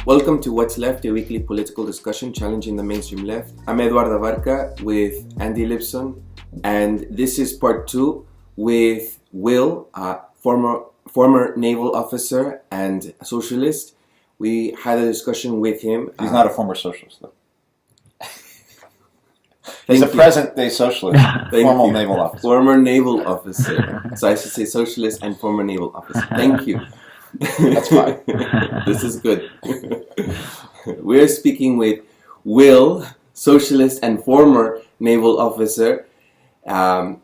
Welcome to What's Left, a weekly political discussion challenging the mainstream left. I'm Eduardo Barca with Andy Lipson, and this is part 2 with Will, former naval officer and a socialist. We had a discussion with him. He's not a former socialist, though. He's a present-day socialist, former naval officer. Former naval officer. So I should say socialist and former naval officer. Thank you. That's fine. This is good. We're speaking with Will, socialist and former naval officer, on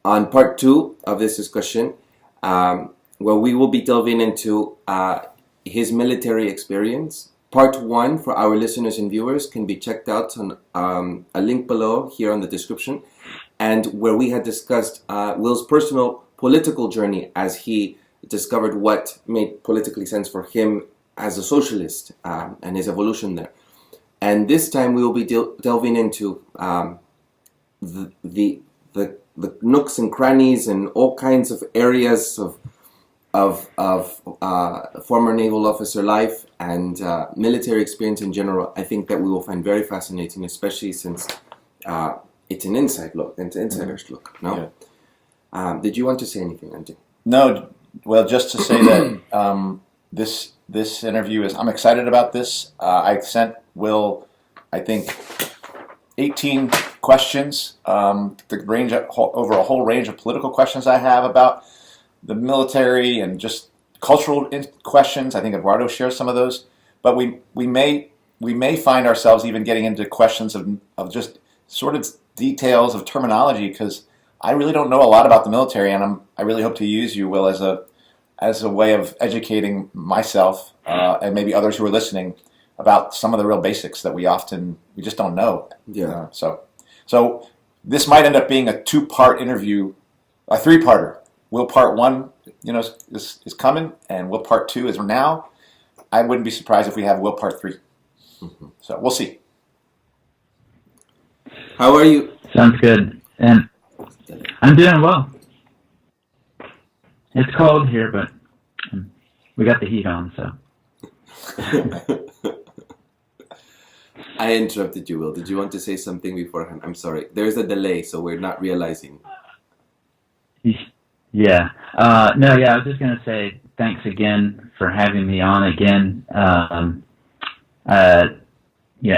part 2 of this discussion, where we will be delving into his military experience. Part 1 for our listeners and viewers can be checked out on a link below here on the description, and where we had discussed Will's personal political journey as he discovered what made politically sense for him as a socialist and his evolution there. And this time we will be delving into the nooks and crannies and all kinds of areas of former naval officer life and military experience in general. I think that we will find very fascinating, especially since it's an inside look, it's an insider's look. No, yeah. Did you want to say anything, Andy? No. Well, just to say that this interview is. I'm excited about this. I sent Will, I think, 18 questions. The range over a whole range of political questions I have about the military and just cultural questions. I think Eduardo shares some of those, but we may find ourselves even getting into questions of just sort of details of terminology, because I really don't know a lot about the military, and I really hope to use you, Will, as a way of educating myself and maybe others who are listening about some of the real basics that we just don't know. Yeah. So this might end up being a 2-part interview, a 3-parter. Will part 1, is coming, and Will part 2 is now. I wouldn't be surprised if we have Will part 3. Mm-hmm. So we'll see. How are you? Sounds good. And I'm doing well. It's cold here, but we got the heat on, so. I interrupted you, Will. Did you want to say something beforehand? I'm sorry. There's a delay, so we're not realizing. Yeah. I was just going to say thanks again for having me on again.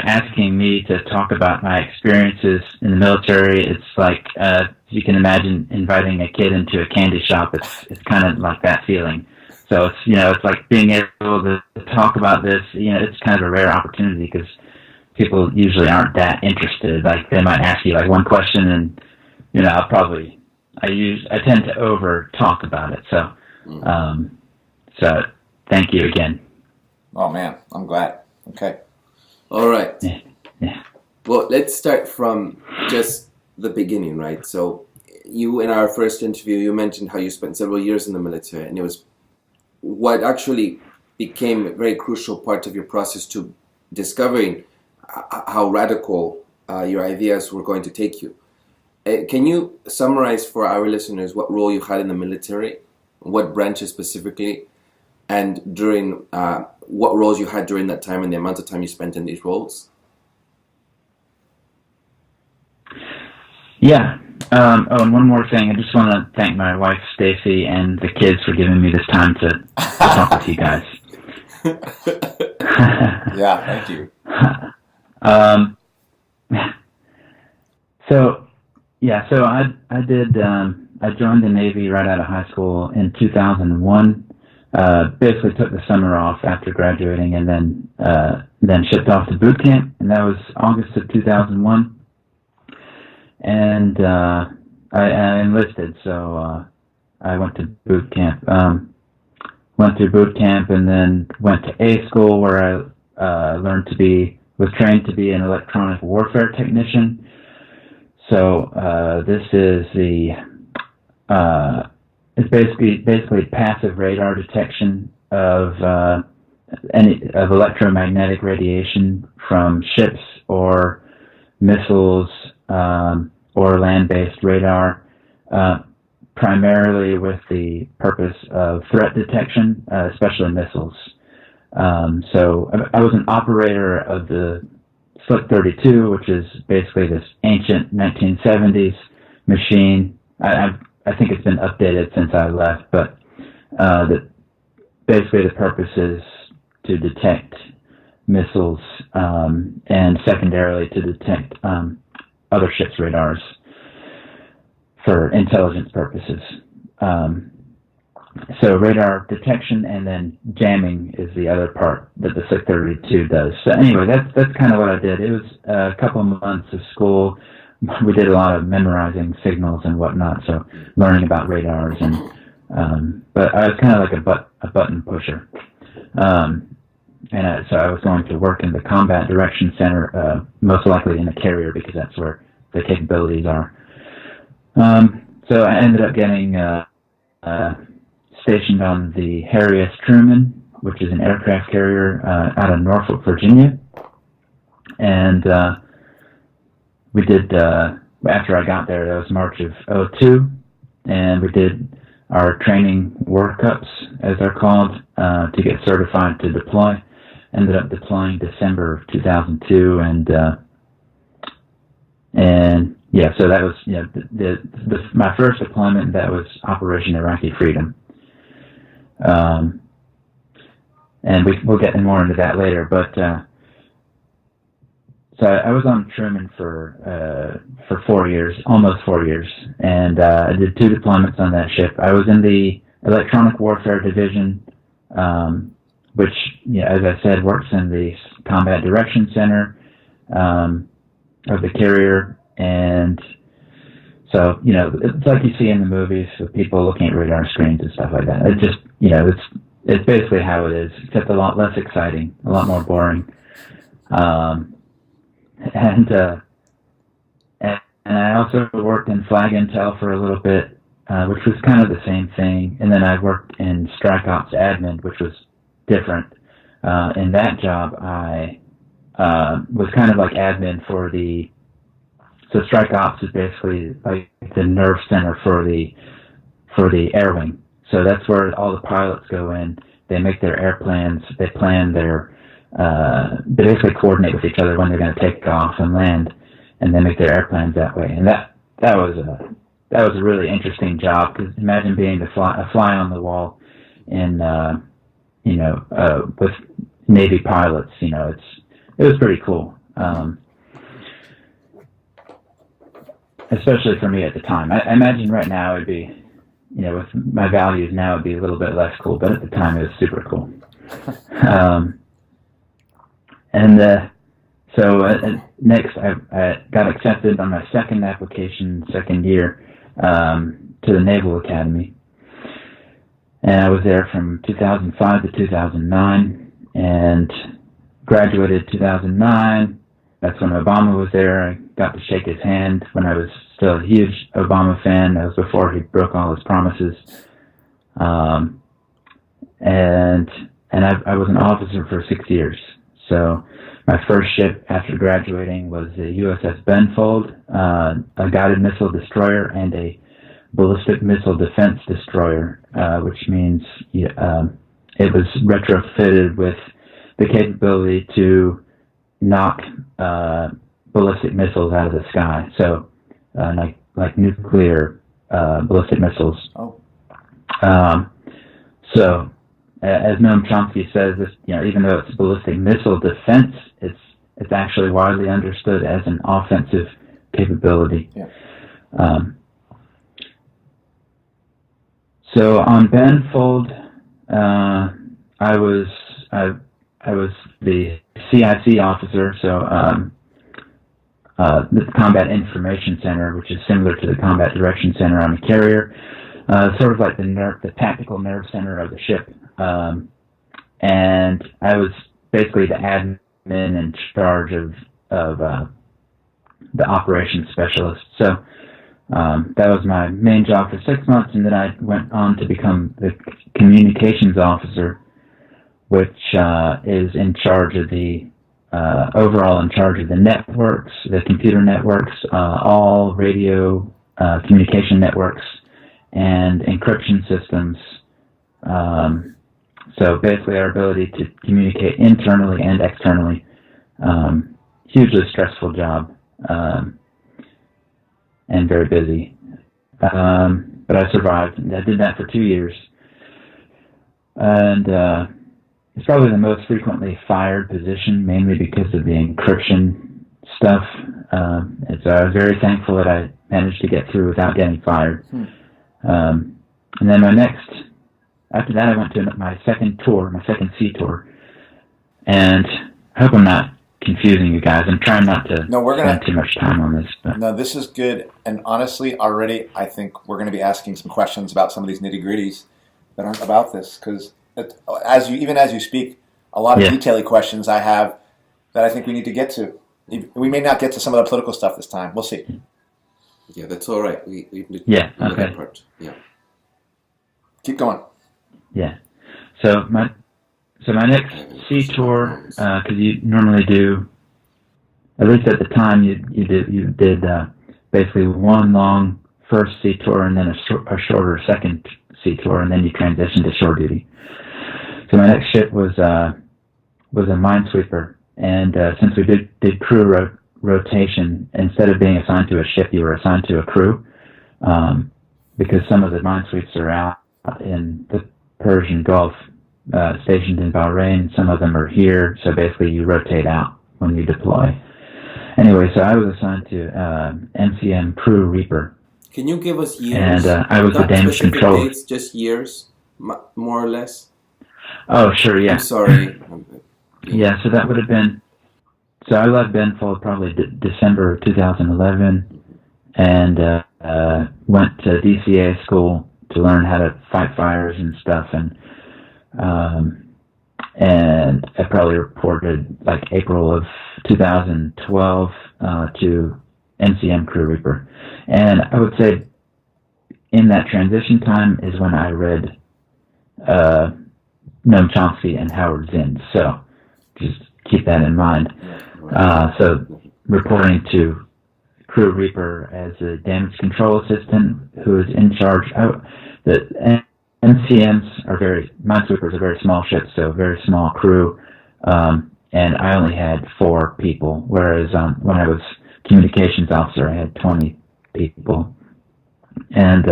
Asking me to talk about my experiences in the military, it's like, you can imagine inviting a kid into a candy shop. It's kind of like that feeling. So it's like being able to talk about this. It's kind of a rare opportunity because people usually aren't that interested. Like they might ask you like one question, and I tend to over talk about it. So thank you again. Oh man, I'm glad. Okay. All right. Yeah. Well, let's start from just the beginning, right? So you, in our first interview, you mentioned how you spent several years in the military, and it was what actually became a very crucial part of your process to discovering how radical your ideas were going to take you. Can you summarize for our listeners what role you had in the military, what branches specifically, and during what roles you had during that time and the amount of time you spent in these roles? Yeah. And one more thing. I just want to thank my wife, Stacy, and the kids for giving me this time to talk with you guys. Yeah, thank you. So I joined the Navy right out of high school in 2001. Basically took the summer off after graduating, and then shipped off to boot camp, and that was August of 2001. And I enlisted, so I went to boot camp. Went through boot camp, and then went to A school, where I was trained to be an electronic warfare technician. So this is it's basically passive radar detection of electromagnetic radiation from ships or missiles or land-based radar, primarily with the purpose of threat detection, especially missiles. So I was an operator of the Slick 32, which is basically this ancient 1970s machine. I think it's been updated since I left, but basically the purpose is to detect missiles and secondarily to detect other ships' radars for intelligence purposes. So radar detection and then jamming is the other part that the Slick 32 does. So anyway, that's kind of what I did. It was a couple of months of school. We did a lot of memorizing signals and whatnot, so learning about radars but I was kind of like a button pusher. So I was going to work in the Combat Direction Center, most likely in a carrier because that's where the capabilities are. So I ended up getting stationed on the Harry S. Truman, which is an aircraft carrier out of Norfolk, Virginia. And we did, after I got there, that was March of '02, and we did our training workups, as they're called, to get certified to deploy. Ended up deploying December of 2002, and yeah, so that was my first deployment. That was Operation Iraqi Freedom, and we'll get more into that later. But so I was on Truman for 4 years, almost 4 years, and I did 2 deployments on that ship. I was in the Electronic Warfare Division, which, as I said, works in the Combat Direction Center of the carrier. And so, it's like you see in the movies with people looking at radar screens and stuff like that. It just, it's basically how it is, except a lot less exciting, a lot more boring. And I also worked in Flag Intel for a little bit, which was kind of the same thing. And then I worked in Strike Ops Admin, which was different. In that job, I was kind of like admin for so Strike Ops is basically like the nerve center for the air wing. So that's where all the pilots go in. They make their air plans. They plan they basically coordinate with each other when they're going to take off and land, and they make their air plans that way. And that was a really interesting job, because imagine being a fly on the wall in with Navy pilots. It was pretty cool. Especially for me at the time. I imagine right now it'd be, with my values now, it'd be a little bit less cool, but at the time it was super cool. Next I got accepted on my second year, to the Naval Academy. And I was there from 2005 to 2009, and graduated 2009. That's when Obama was there. I got to shake his hand when I was still a huge Obama fan. That was before he broke all his promises. And I was an officer for 6 years. So my first ship after graduating was the USS Benfold, a guided missile destroyer and a ballistic missile defense destroyer, which means it was retrofitted with the capability to knock ballistic missiles out of the sky. So like nuclear ballistic missiles. Oh. So as Noam Chomsky says, this, even though it's ballistic missile defense, it's actually widely understood as an offensive capability. Yeah. So on Benfold, I was the CIC officer, so the Combat Information Center, which is similar to the Combat Direction Center on a carrier, sort of like the tactical nerve center of the ship. And I was basically the admin in charge of the operations specialist. So that was my main job for 6 months, and then I went on to become the communications officer, which is in charge of overall in charge of the networks, the computer networks, all radio communication networks, and encryption systems. So basically, our ability to communicate internally and externally. Hugely stressful job, and very busy. But I survived. I did that for 2 years. And it's probably the most frequently fired position, mainly because of the encryption stuff. And so I was very thankful that I managed to get through without getting fired. And then after that, I went to my second sea tour. And I hope I'm not confusing you guys. I'm trying not to spend too much time on this. But. No, this is good. And honestly, already, I think we're going to be asking some questions about some of these nitty-gritties that aren't about this. Because as you speak, a lot of detaily questions I have that I think we need to get to. We may not get to some of the political stuff this time. We'll see. Yeah, that's all right. We okay. That part. Yeah. Keep going. Yeah. So my next sea tour, because you normally do, at least at the time, you did basically one long first sea tour and then a shorter second sea tour, and then you transitioned to shore duty. So my next ship was a minesweeper, and since we did crew rotation, instead of being assigned to a ship, you were assigned to a crew, because some of the minesweeps are out in the Persian Gulf, stationed in Bahrain. Some of them are here, so basically you rotate out when you deploy. Anyway, so I was assigned to MCM Crew Reaper. Can you give us years? And I was the damage control. Dates, just years, more or less? Oh, sure, yeah. I'm sorry. Yeah, so that would have been... So I left Benfold probably December 2011 and went to DCA school to learn how to fight fires and stuff, and I probably reported like April of 2012 to NCM Crew Reaper. And I would say in that transition time is when I read Noam Chomsky and Howard Zinn. So just keep that in mind. So reporting to Crew Reaper as a damage control assistant who is in charge. The MCMs minesweepers are very small ships, so very small crew. And I only had 4 people, whereas when I was communications officer, I had 20 people. And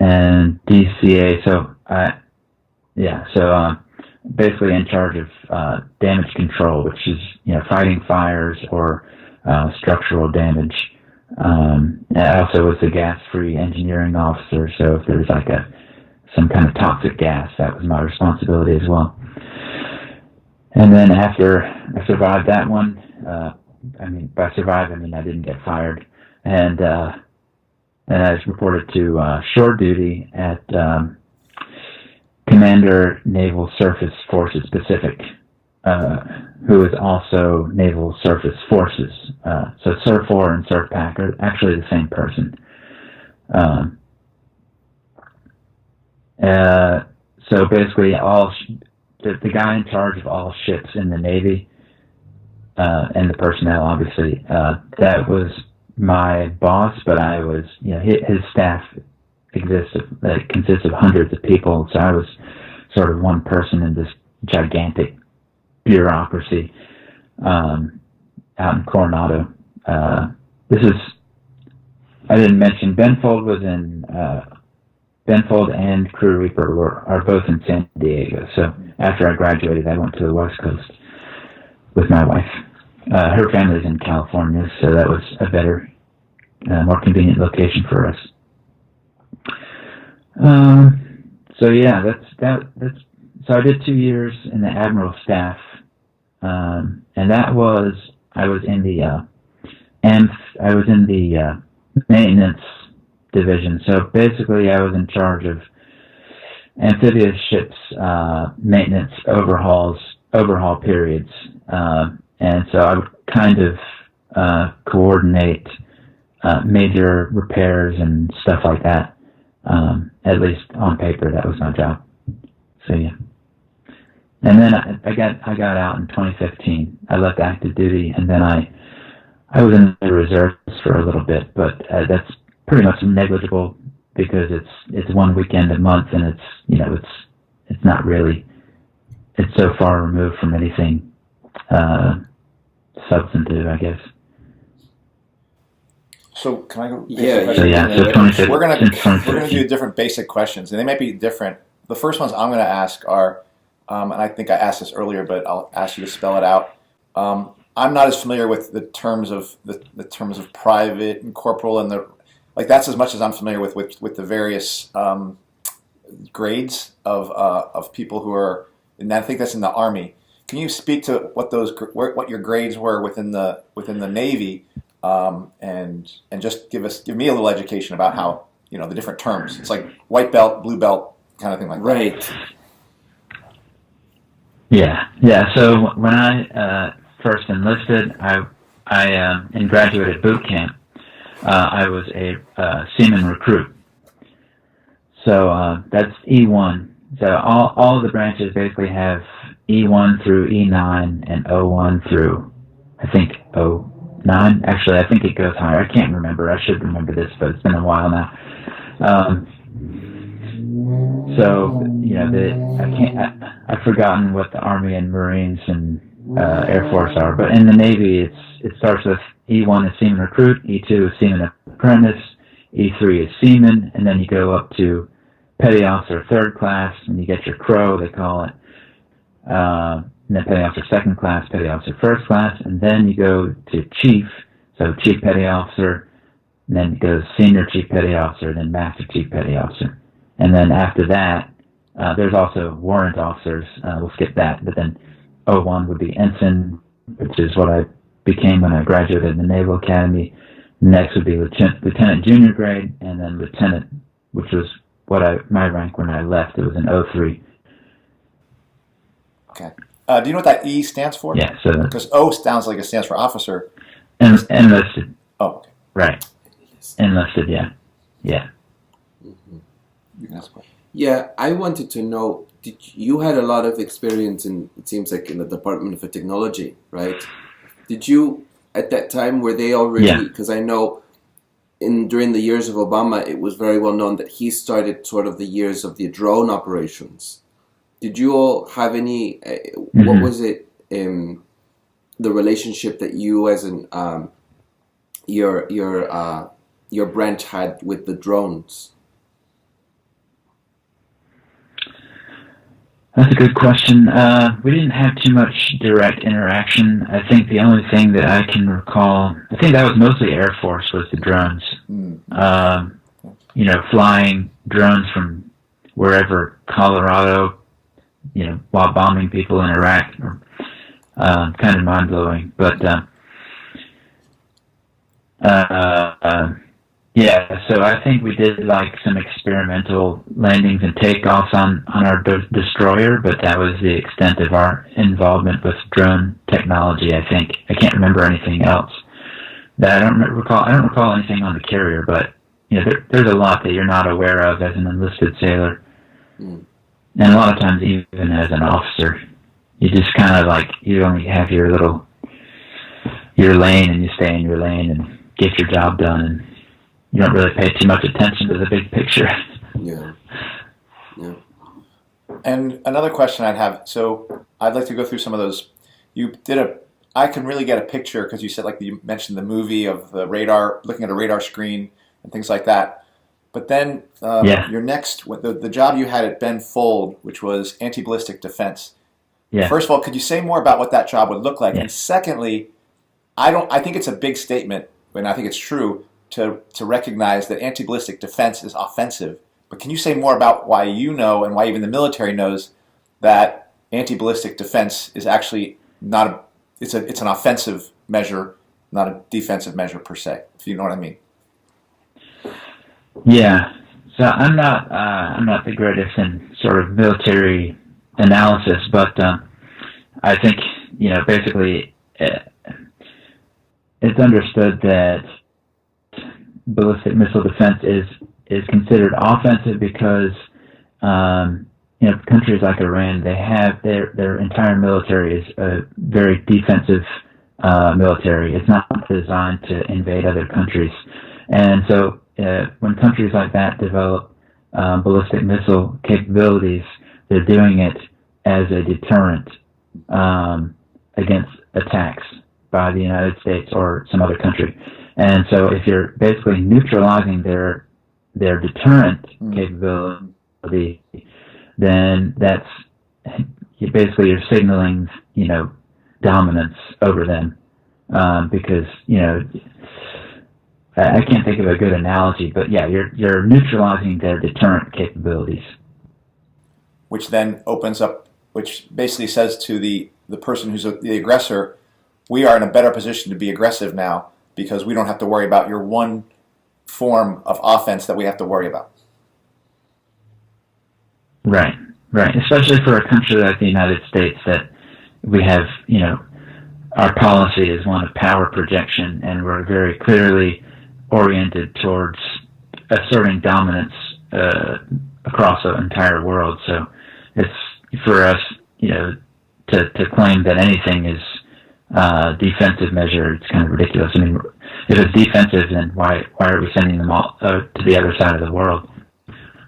DCA, so basically in charge of damage control, which is fighting fires or structural damage. I also was the gas-free engineering officer, so if there's like some kind of toxic gas, that was my responsibility as well. And then after I survived that one, by survive, I mean I didn't get fired, and I was reported to shore duty at Commander Naval Surface Forces Pacific, who is also Naval Surface Forces. So SURF4 and SURFPAC are actually the same person. So basically, the guy in charge of all ships in the Navy and the personnel, obviously, that was my boss. But I was, his staff consists of hundreds of people. So I was sort of one person in this gigantic bureaucracy out in Coronado. I didn't mention Benfold was in Benfold and Crew Reaper are both in San Diego. So after I graduated, I went to the West Coast with my wife. Her family's in California, so that was a better, more convenient location for us. So yeah, that's. So I did 2 years in the Admiral staff, and I was in the maintenance division. So basically, I was in charge of amphibious ships maintenance overhaul periods, and so I would kind of coordinate major repairs and stuff like that. At least on paper, that was my job. So yeah. And then I got out in 2015. I left active duty, and then I was in the reserves for a little bit, but that's pretty much negligible because it's one weekend a month, and it's it's not really. It's so far removed from anything substantive, I guess. So can I go? Yeah. So yeah, so 2015. We're gonna do different basic questions, and they might be different. The first ones I'm going to ask are, and I think I asked this earlier, but I'll ask you to spell it out. I'm not as familiar with the terms of the terms of private and corporal, and that's as much as I'm familiar with the various grades of people who are, and I think that's in the Army. Can you speak to what your grades were within the Navy, and just give me a little education about how the different terms? It's like white belt, blue belt, kind of thing like that. Right. Yeah. So when I first enlisted, I in graduated boot camp, I was a seaman recruit. So that's E1. So all of the branches basically have E1 through E9 and O1 through, I think, O9. Actually, I think it goes higher. I can't remember. I should remember this, but it's been a while now. So I've forgotten what the Army and Marines and Air Force are, but in the Navy, it starts with E1 is seaman recruit, E2 is seaman apprentice, E3 is seaman, and then you go up to petty officer third class, and you get your crow, they call it, and then petty officer second class, petty officer first class, and then you go to chief, so chief petty officer, and then it goes senior chief petty officer, then master chief petty officer. And then after that, there's also warrant officers, we'll skip that, but then O1 would be ensign, which is what I became when I graduated in the Naval Academy. Next would be lieutenant junior grade, and then lieutenant, which was my rank when I left. It was an 03. Okay. Do you know what that E stands for? Yeah. So because O sounds like it stands for officer. Enlisted. Oh. Okay. Right. Enlisted. Yeah. Yeah. Mm-hmm. You can ask a question. Yeah, I wanted to know. You had a lot of experience it seems like in the Department of Technology, right? Did you at that time were they already? Because I know during the years of Obama, it was very well known that he started sort of the years of the drone operations. Did you all have any? What was it? The relationship that you as your branch had with the drones? That's a good question. We didn't have too much direct interaction. I think the only thing that I can recall, I think that was mostly Air Force, was the drones. Flying drones from wherever, Colorado, while bombing people in Iraq. Kind of mind-blowing. But, so I think we did like some experimental landings and takeoffs on our destroyer, but that was the extent of our involvement with drone technology. I think I can't remember anything else. That I don't recall anything on the carrier, but there's a lot that you're not aware of as an enlisted sailor, and a lot of times even as an officer, you just kind of like you only have your lane, and you stay in your lane and get your job done, and you don't really pay too much attention to the big picture. Yeah. And another question I'd have, so I'd like to go through some of those. I can really get a picture, because you said, like you mentioned the movie of the radar, looking at a radar screen and things like that. But then your next, the job you had at Ben Fold, which was anti-ballistic defense. Yeah. First of all, could you say more about what that job would look like? Yeah. And secondly, I think it's a big statement, and I think it's true, to recognize that anti-ballistic defense is offensive. But can you say more about why you know, and why even the military knows, that anti-ballistic defense is actually it's an offensive measure, not a defensive measure per se, if you know what I mean? Yeah. So I'm not the greatest in sort of military analysis, but I think basically it's understood that ballistic missile defense is considered offensive because countries like Iran, they have their entire military is a very defensive military. It's not designed to invade other countries, and so when countries like that develop ballistic missile capabilities, they're doing it as a deterrent against attacks by the United States or some other country. And so if you're basically neutralizing their deterrent capability, then that's you're signaling, dominance over them, because, I can't think of a good analogy, but yeah, you're neutralizing their deterrent capabilities. Which then which basically says to the person who's the aggressor, we are in a better position to be aggressive now because we don't have to worry about your one form of offense that we have to worry about. Right. Especially for a country like the United States, that we have, our policy is one of power projection, and we're very clearly oriented towards asserting dominance across the entire world. So it's for us, to claim that anything is defensive measure, it's kind of ridiculous. I mean, if it's defensive, then why are we sending them all to the other side of the world?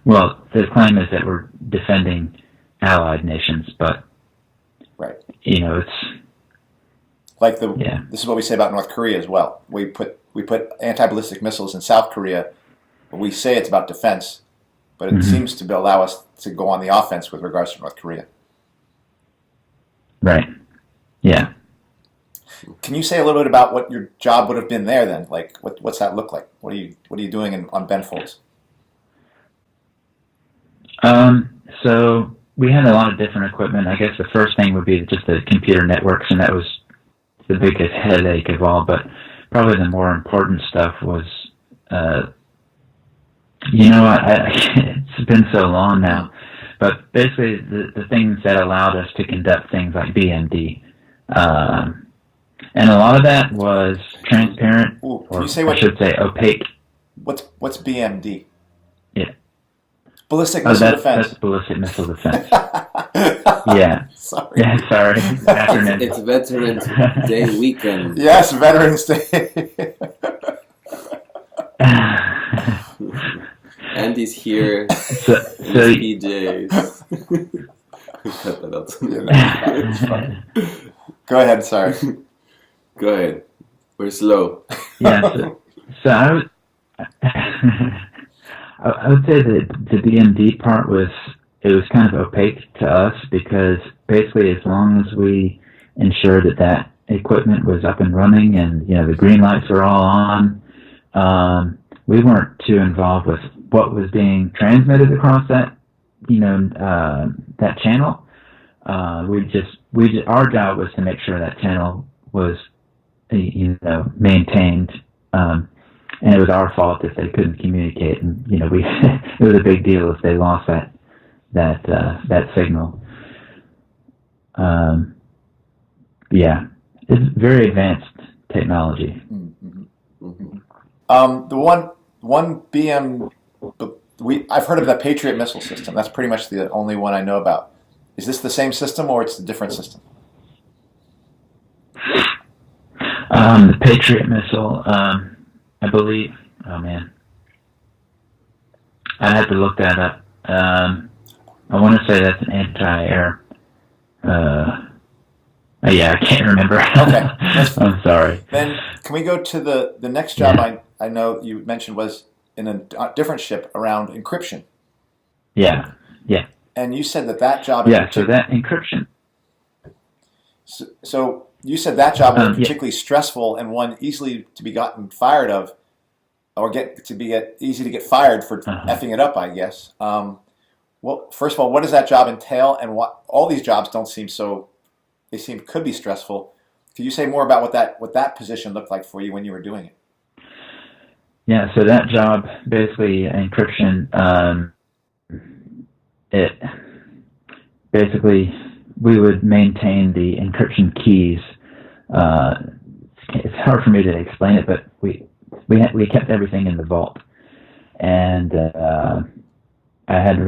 Well, the claim is that we're defending allied nations, but right, it's like this is what we say about North Korea as well. We put anti-ballistic missiles in South Korea. We say it's about defense, but it seems to allow us to go on the offense with regards to North Korea. Right. Yeah. Can you say a little bit about what your job would have been there then? Like, what's that look like? What are you doing on Benfolds? So we had a lot of different equipment. I guess the first thing would be just the computer networks, and that was the biggest headache of all. But probably the more important stuff was, it's been so long now. But basically, the things that allowed us to conduct things like BMD, and a lot of that was transparent, or I should say opaque. What's BMD? Yeah. Ballistic missile defense. That's ballistic missile defense. Yeah. Sorry. Yeah, sorry. It's Veterans Day weekend. Yes, Veterans Day. Andy's here. So PJs. Cut that out. It's fine. Go ahead. Sorry. Go ahead. We're slow. Yeah. So I would say that the BMD part was kind of opaque to us, because basically as long as we ensured that equipment was up and running and the green lights were all on, we weren't too involved with what was being transmitted across that that channel. Our job was to make sure that channel was maintained. And it was our fault if they couldn't communicate, and it was a big deal if they lost that signal. Yeah, it's very advanced technology. The one BM, I've heard of the Patriot missile system. That's pretty much the only one I know about. Is this the same system, or it's a different system? The Patriot missile. I believe. Oh man, I'd have to look that up. I want to say that's an anti-air. Yeah, I can't remember. Okay, I'm sorry. Then can we go to the next job? I know you mentioned was in a different ship around encryption. Yeah. And you said that job. Yeah. So that encryption. So you said that job was particularly stressful and one easily to be gotten fired of, or easy to get fired for effing it up, I guess. Well, first of all, what does that job entail, and what all these jobs don't seem so? They could be stressful. Could you say more about what that position looked like for you when you were doing it? Yeah. So that job, basically encryption. It basically, we would maintain the encryption keys. It's hard for me to explain it, but we kept everything in the vault, and I had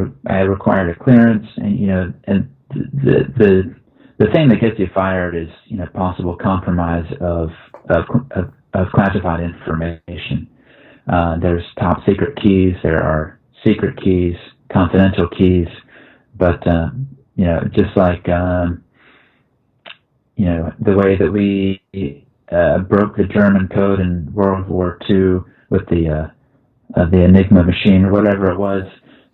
required a clearance, and the thing that gets you fired is possible compromise of classified information. There's top secret keys, there are secret keys, confidential keys But just like the way that we broke the German code in World War II with the Enigma machine or whatever it was.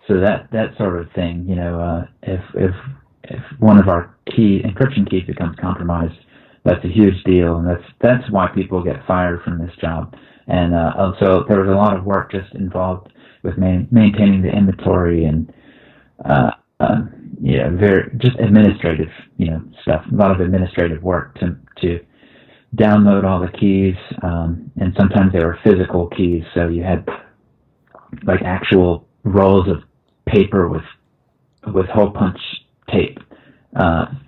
So that sort of thing, if one of our encryption keys becomes compromised, that's a huge deal, and that's why people get fired from this job. And also there was a lot of work just involved with maintaining the inventory and very just administrative stuff. A lot of administrative work to download all the keys, and sometimes they were physical keys, so you had like actual rolls of paper with hole punch tape.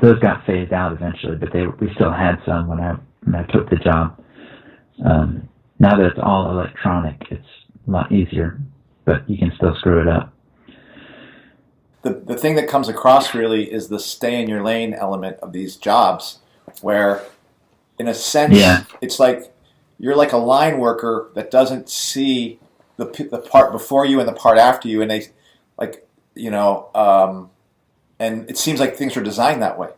Those got phased out eventually, but we still had some when I took the job. Now that it's all electronic, it's a lot easier, but you can still screw it up. The thing that comes across really is the stay in your lane element of these jobs, where in a sense it's like you're like a line worker that doesn't see the part before you and the part after you, and they and it seems like things are designed that way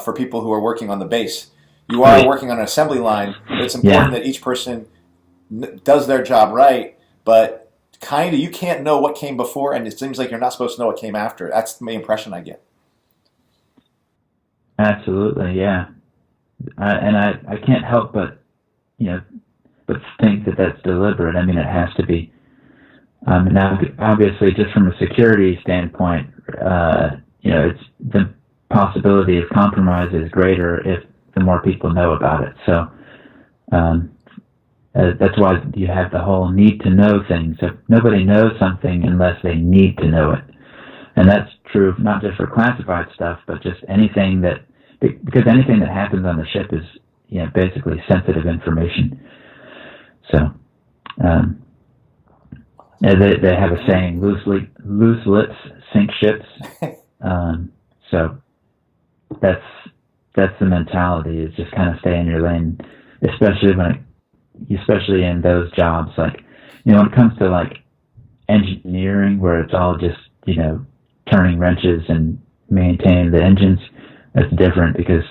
for people who are working on the base. You are working on an assembly line, but it's important that each person does their job right, but kind of you can't know what came before, and it seems like you're not supposed to know what came after. That's the impression I get. Absolutely, yeah. And I can't help but think that that's deliberate. I mean, it has to be. Now, obviously, just from a security standpoint, it's the possibility of compromise is greater if the more people know about it. So that's why you have the whole need to know thing. So nobody knows something unless they need to know it, and that's true not just for classified stuff, but just anything because anything that happens on the ship is basically sensitive information. So. They have a saying: loose lips sink ships. So that's the mentality. Is just kind of stay in your lane, especially in those jobs. Like when it comes to like engineering, where it's all just turning wrenches and maintaining the engines. That's different because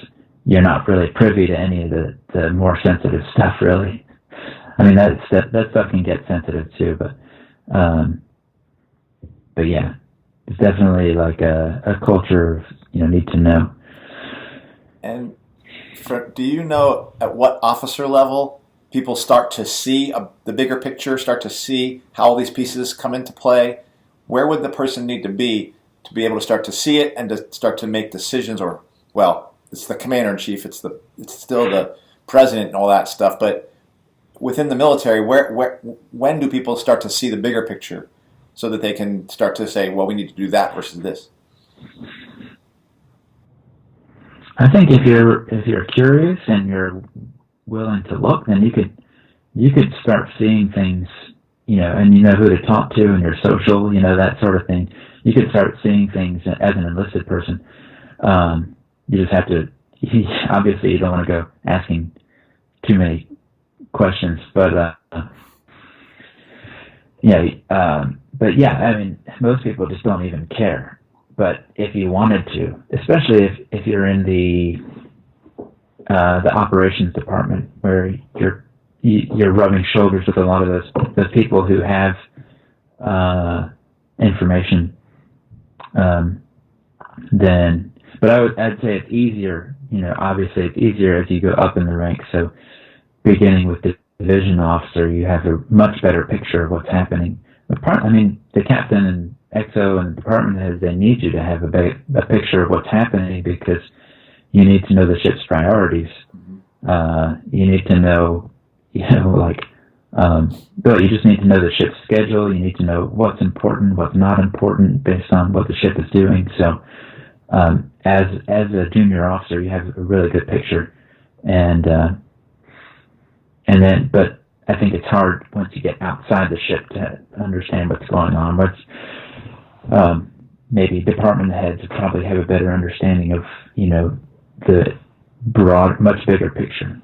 you're not really privy to any of the more sensitive stuff. Really, I mean that stuff can get sensitive too, but yeah, it's definitely like a culture of need to know. And do you know at what officer level people start to see the bigger picture, start to see how all these pieces come into play? Where would the person need to be able to start to see it and to start to make decisions? Or it's the commander-in-chief, it's still the president and all that stuff, but within the military, when do people start to see the bigger picture so that they can start to say, well, we need to do that versus this? I think if you're curious and you're willing to look, then you could start seeing things, and you know who to talk to and your social, that sort of thing. You could start seeing things as an enlisted person. You just have to, obviously you don't want to go asking too many questions, but I mean, most people just don't even care. But if you wanted to, especially if you're in the operations department where you're rubbing shoulders with a lot of those people who have information, then. But I'd say it's easier. Obviously it's easier as you go up in the ranks. So beginning with the division officer, you have a much better picture of what's happening. The captain and XO and department heads, they need you to have a picture of what's happening because you need to know the ship's priorities. You need to know, but you just need to know the ship's schedule. You need to know what's important, what's not important based on what the ship is doing. So as a junior officer, you have a really good picture. But I think it's hard once you get outside the ship to understand what's going on. Maybe department heads probably have a better understanding of, the broad, much bigger picture.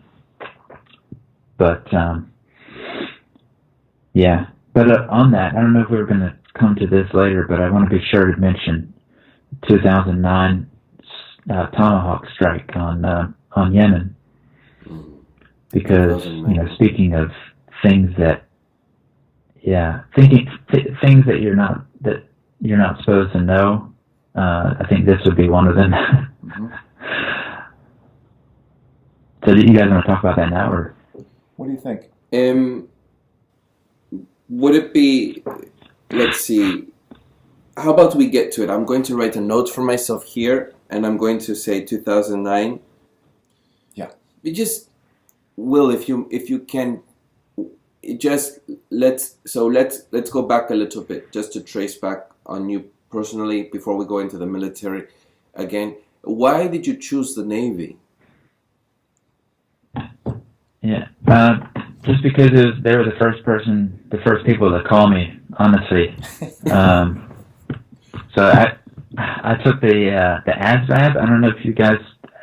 But, But on that, I don't know if we were going to come to this later, but I want to be sure to mention 2009 Tomahawk strike on Yemen, because speaking of things that things that you're not supposed to know, I think this would be one of them. Mm-hmm. So, do you guys want to talk about that now, or what do you think? Would it be? Let's see. How about we get to it? I'm going to write a note for myself here, and I'm going to say 2009. Yeah. Will, if you can, just let's go back a little bit, just to trace back on you personally before we go into the military again. Why did you choose the Navy? Yeah, just because they were the first people to call me, honestly. So I took the ASVAB. I don't know if you guys.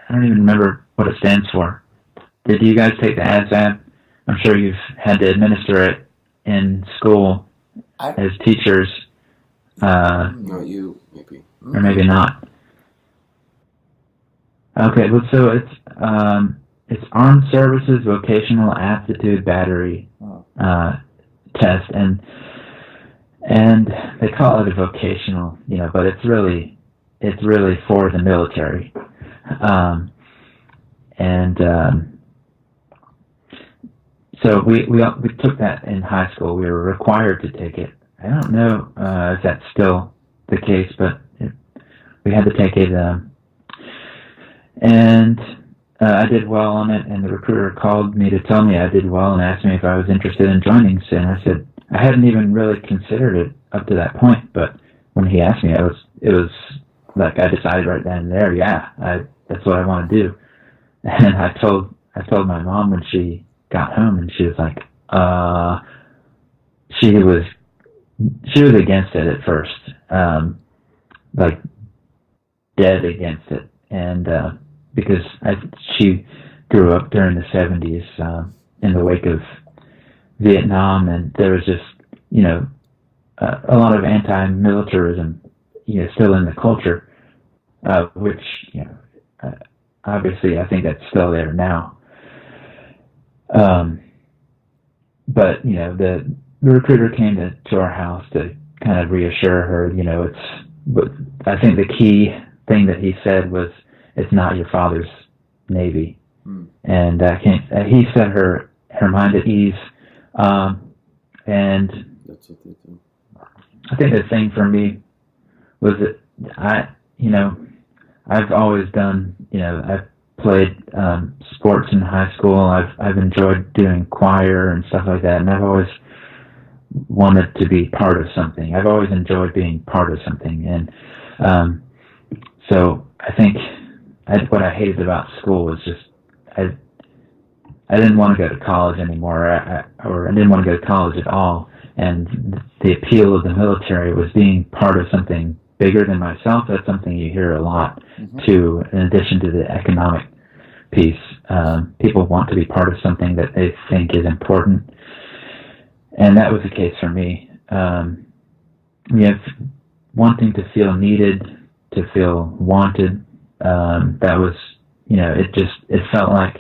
I don't even remember what it stands for. Did you guys take the ASVAB? I'm sure you've had to administer it in school as teachers. Not you, maybe. Or maybe not. Okay, well, so it's Armed Services Vocational Aptitude Battery test, and they call it a vocational, but it's really for the military, so we took that in high school. We were required to take it. I don't know if that's still the case, but we had to take it, and I did well on it. And the recruiter called me to tell me I did well and asked me if I was interested in joining. And I said I hadn't even really considered it up to that point, but when he asked me, it was like I decided right then and there, that's what I want to do. And I told my mom when she got home, and she was like, she was against it at first, like dead against it, and because she grew up during the 70s in the wake of Vietnam, and there was just a lot of anti-militarism still in the culture, which obviously I think that's still there now. But the recruiter came to our house to kind of reassure her. But I think the key thing that he said was, "It's not your father's Navy," and he set her mind at ease. And That's what they do. I think the thing for me was that I've always done, I've played sports in high school. I've enjoyed doing choir and stuff like that, and I've always wanted to be part of something. I've always enjoyed being part of something, and so I think what I hated about school was just I didn't want to go to college anymore, or I didn't want to go to college at all. And the appeal of the military was being part of something bigger than myself. That's something you hear a lot, too, in addition to the economic piece. People want to be part of something that they think is important. And that was the case for me. Wanting to feel needed, to feel wanted, that was, it felt like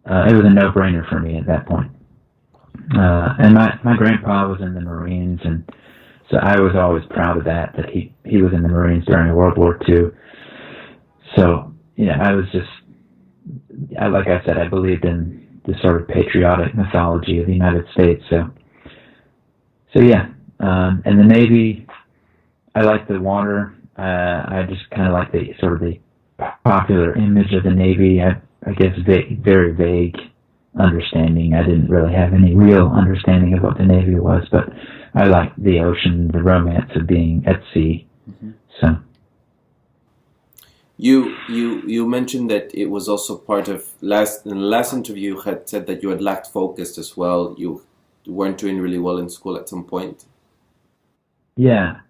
it was a no-brainer for me at that point. And my grandpa was in the Marines, and so I was always proud of that he was in the Marines during World War II. So, I was just, like I said, I believed in the sort of patriotic mythology of the United States. So yeah. And the Navy, I like the water. I just kind of like the sort of the popular image of the Navy. I guess very vague understanding. I didn't really have any real understanding of what the Navy was, but I liked the ocean, the romance of being at sea. So you mentioned that it was also part of in the last interview you had said that you had lacked focus as well. You weren't doing really well in school at some point. Yeah,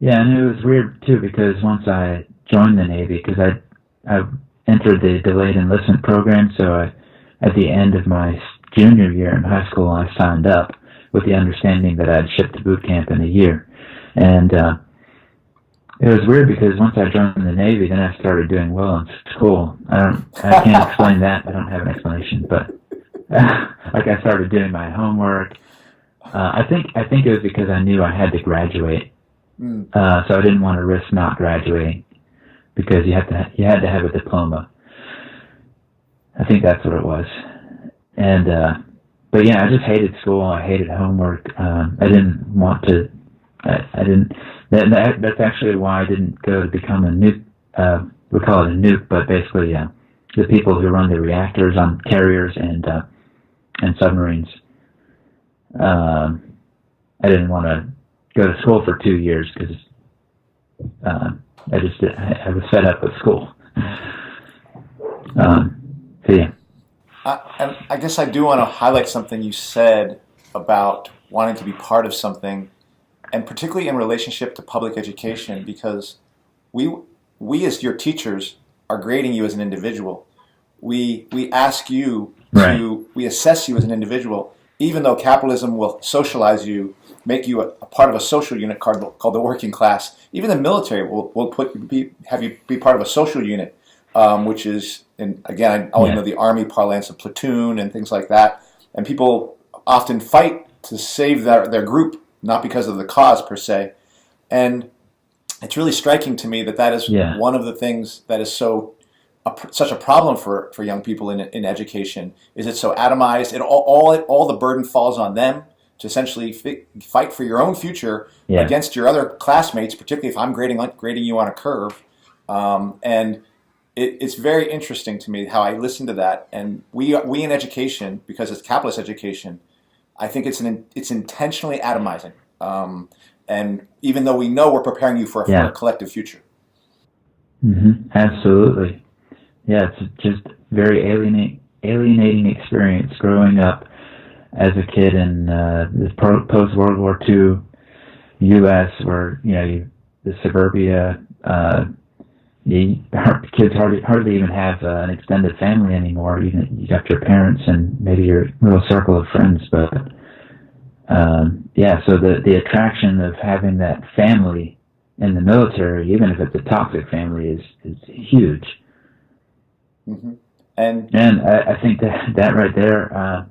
and it was weird too, because once I joined the Navy, because I entered the delayed enlistment program, so at the end of my junior year in high school, I signed up with the understanding that I'd ship to boot camp in a year. And It was weird because once I joined the Navy, then I started doing well in school. I can't explain that. I don't have an explanation, but like I started doing my homework. I think it was because I knew I had to graduate, so I didn't want to risk not graduating because you had to have a diploma. I think that's what it was, and but yeah, I just hated school. I hated homework. I didn't want to. I didn't. That's actually why I didn't go to become a nuke. We call it a nuke, but basically, the people who run the reactors on carriers and submarines. I didn't want to go to school for 2 years because I was fed up with school. So yeah. And I guess I do want to highlight something you said about wanting to be part of something, and particularly in relationship to public education, because we as your teachers are grading you as an individual. We ask you to, we assess you as an individual, even though capitalism will socialize you, make you a part of a social unit called the working class. Even the military will have you be part of a social unit, which is, and again, I only know the Army parlance of platoon and things like that. And people often fight to save their group, not because of the cause per se. And it's really striking to me that is one of the things that is such a problem for young people in education. Is it's so atomized? All the burden falls on them to essentially fight for your own future against your other classmates, particularly if I'm grading you on a curve. And it's very interesting to me how I listen to that. And we in education, because it's capitalist education, I think it's intentionally atomizing. And even though we know we're preparing you for a collective future. Mm-hmm. Absolutely. Yeah, it's just very alienating experience growing up as a kid in the post-World War II U.S. where, the suburbia, kids hardly even have an extended family anymore. You got your parents and maybe your little circle of friends, but so the attraction of having that family in the military, even if it's a toxic family, is huge. Mm-hmm. And I think that right there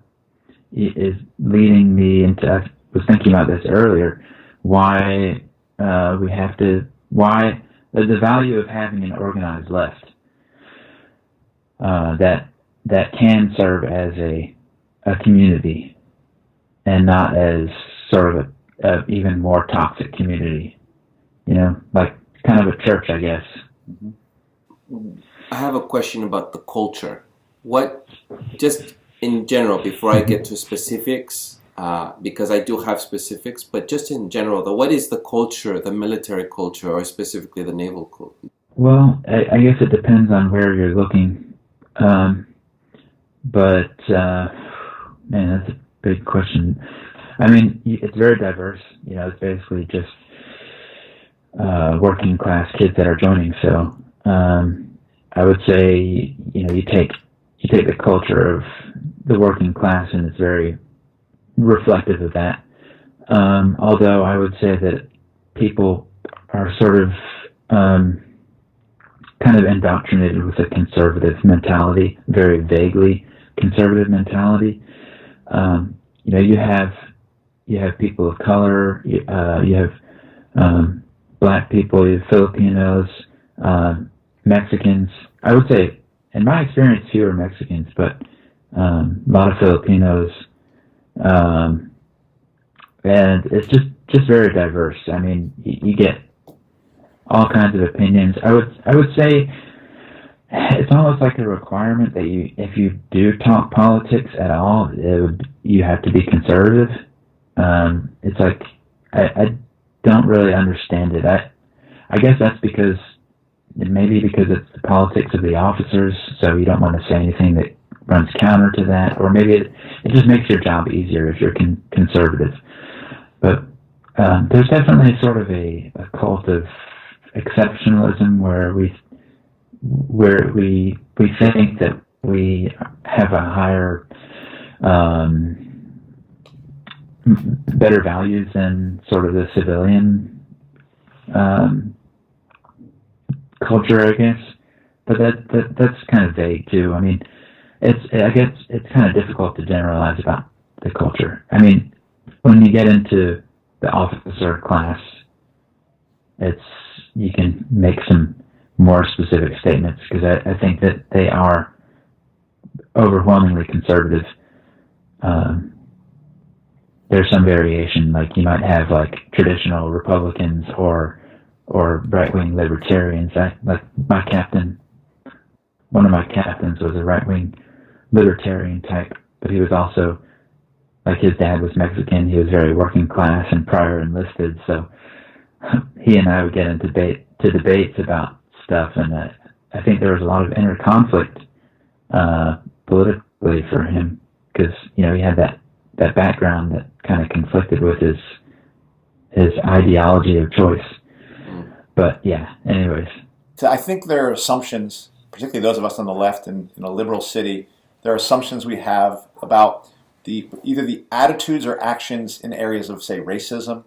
is leading me into. I was thinking about this earlier. Why the value of having an organized left that can serve as a community and not as sort of a even more toxic community, like kind of a church, I guess. Mm-hmm. I have a question about the culture. What, just in general, before I get to specifics, because I do have specifics, but just in general, what is the culture, the military culture, or specifically the naval culture? Well, I guess it depends on where you're looking. But man, that's a big question. I mean, it's very diverse. It's basically just working class kids that are joining. So I would say, you take the culture of the working class, and it's very reflective of that. Although I would say that people are sort of kind of indoctrinated with a conservative mentality, very vaguely conservative mentality. You have people of color, you have black people, you have Filipinos, Mexicans. I would say, in my experience, fewer Mexicans, but a lot of Filipinos, and it's just very diverse. I mean, you get all kinds of opinions. I would say it's almost like a requirement that if you do talk politics at all, you have to be conservative. It's like I don't really understand it. I guess that's because it's the politics of the officers, so you don't want to say anything that runs counter to that, or maybe it just makes your job easier if you're conservative. But there's definitely sort of a cult of exceptionalism where we think that we have a higher, better values than sort of the civilian culture, I guess. But that's kind of vague too. I mean, I guess it's kind of difficult to generalize about the culture. I mean, when you get into the officer class, you can make some more specific statements, because I think that they are overwhelmingly conservative. There's some variation, like you might have like traditional Republicans or right-wing libertarians. Like one of my captains was a right-wing libertarian type, but he was also, like, his dad was Mexican. He was very working class and prior enlisted, so he and I would get into debates about stuff, and I think there was a lot of inner conflict politically for him, because he had that background that kind of conflicted with his ideology of choice. But yeah, anyways. So I think there are assumptions, particularly those of us on the left in a liberal city, there are assumptions we have about either the attitudes or actions in areas of, say, racism,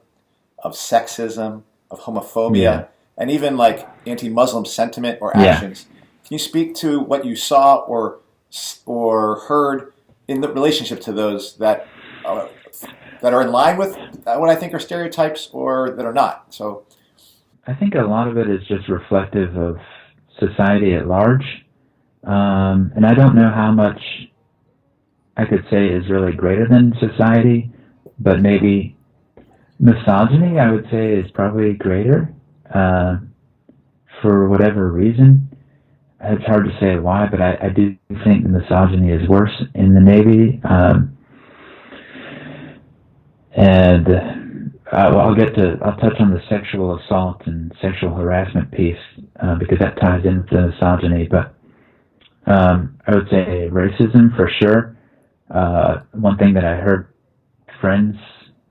of sexism, of homophobia, and even like anti-Muslim sentiment or actions. Can you speak to what you saw or heard in the relationship to those that are in line with what I think are stereotypes or that are not? So, I think a lot of it is just reflective of society at large, and I don't know how much I could say is really greater than society, but maybe misogyny, I would say, is probably greater for whatever reason. It's hard to say why, but I do think misogyny is worse in the Navy. I'll touch on the sexual assault and sexual harassment piece, because that ties into misogyny, but I would say racism for sure. One thing that I heard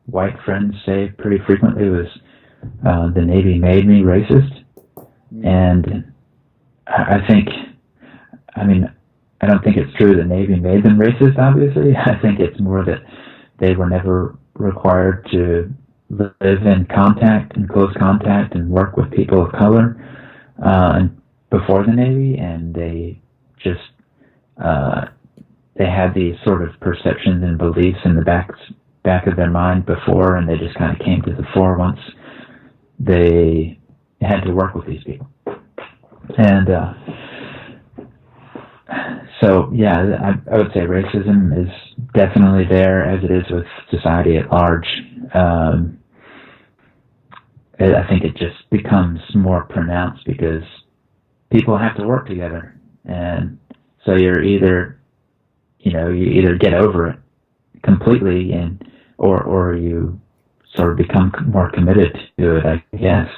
white friends say pretty frequently was, the Navy made me racist. And I don't think it's true the Navy made them racist, obviously. I think it's more that they were never required to live in close contact, and work with people of color before the Navy, and they just they had these sort of perceptions and beliefs in the back of their mind before, and they just kind of came to the fore once they had to work with these people. And so, yeah, I would say racism is definitely there, as it is with society at large. I think it just becomes more pronounced because people have to work together, and so you either get over it completely, or you sort of become more committed to it, I guess.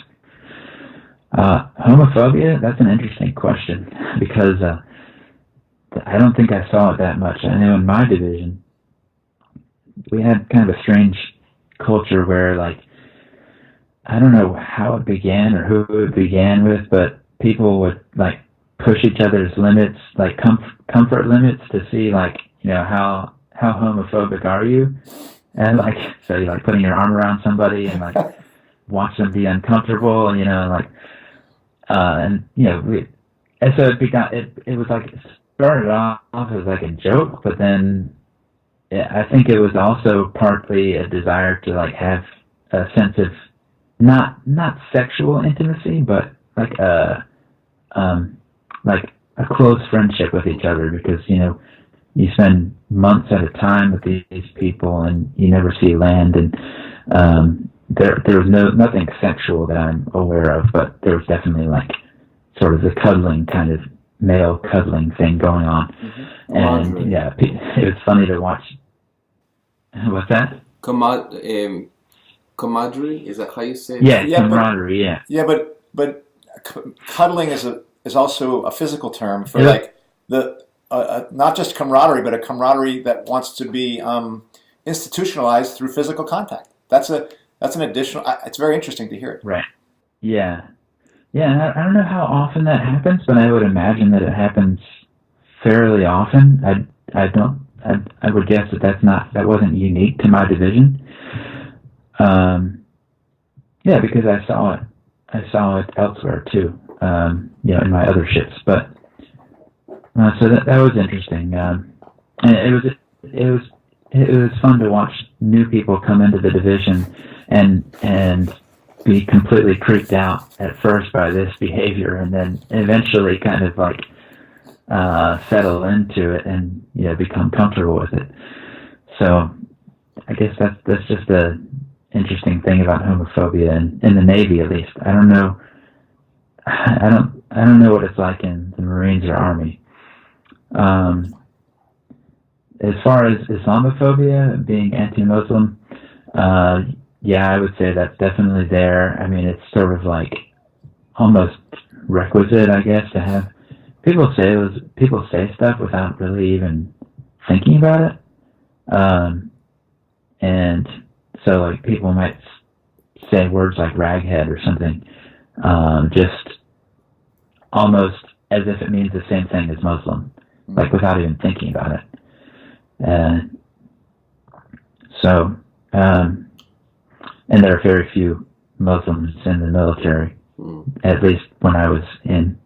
Homophobia, that's an interesting question, because I don't think I saw it that much. I know in my division, we had kind of a strange culture where, like, I don't know how it began or who it began with, but people would, like, push each other's limits, like comfort limits, to see, like, how homophobic are you? And, like, so you're, like, putting your arm around somebody and, like, watch them be uncomfortable, and so it was like, it started off as like a joke, but then I think it was also partly a desire to, like, have a sense of not sexual intimacy, but like a close friendship with each other, because you spend months at a time with these people and you never see land, and there was nothing sexual that I'm aware of, but there was definitely, like, sort of the cuddling, kind of male cuddling thing going on. Mm-hmm. And yeah, it was funny to watch. What's that? Camaraderie, is that how you say it? Yeah, camaraderie. Yeah. Yeah, but cuddling is also a physical term for, like, the not just camaraderie, but a camaraderie that wants to be institutionalized through physical contact. That's an additional. It's very interesting to hear it. Right. Yeah. Yeah, and I don't know how often that happens, but I would imagine that it happens fairly often. I would guess that wasn't unique to my division. Yeah, because I saw it elsewhere too. in my other ships. But so that was interesting, and it was fun to watch new people come into the division and be completely creeped out at first by this behavior, and then eventually kind of like settle into it and become comfortable with it. So I guess that's just the interesting thing about homophobia in the Navy, at least. I don't know what it's like in the Marines or Army. As far as Islamophobia, being anti-Muslim, yeah, I would say that's definitely there. I mean, it's sort of like almost requisite, I guess, to have people say stuff without really even thinking about it. And so, like, people might say words like raghead or something, just almost as if it means the same thing as Muslim, like without even thinking about it. And there are very few Muslims in the military, at least when I was in.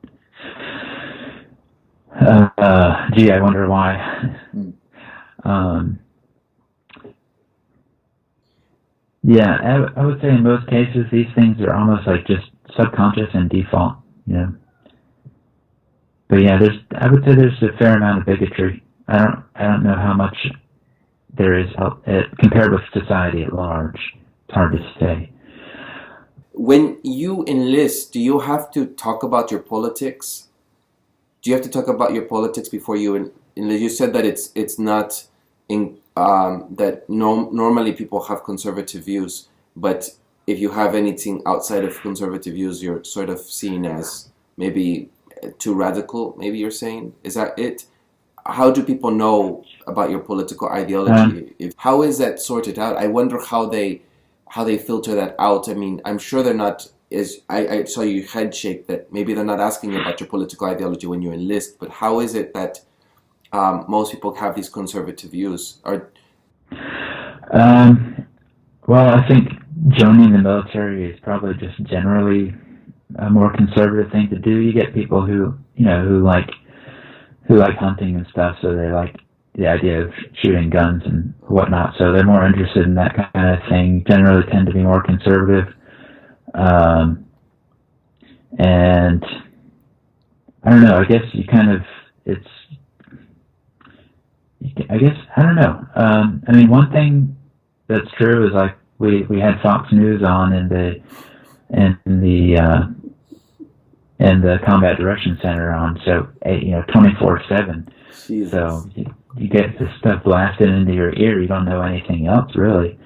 I wonder why. Yeah, I would say in most cases these things are almost like just subconscious and default, But yeah, I would say there's a fair amount of bigotry. I don't know how much there is compared with society at large. It's hard to say. When you enlist, do you have to talk about your politics? Do you have to talk about your politics before you enlist? You said that it's not that normally people have conservative views, but if you have anything outside of conservative views, you're sort of seen as maybe too radical. Maybe you're saying, is that it? How do people know about your political ideology? How is that sorted out? I wonder how they filter that out. I mean, I'm sure they're not. I saw your head shake that maybe they're not asking about your political ideology when you enlist. But how is it that most people have these conservative views? Well, I think joining the military is probably just generally a more conservative thing to do. You get people who like hunting and stuff, so they like the idea of shooting guns and whatnot. So they're more interested in that kind of thing. Generally, tend to be more conservative. And I don't know. I guess I don't know. I mean, one thing that's true is like we had Fox News on in the Combat Direction Center on, so 24/7. So you get this stuff blasted into your ear. You don't know anything else really.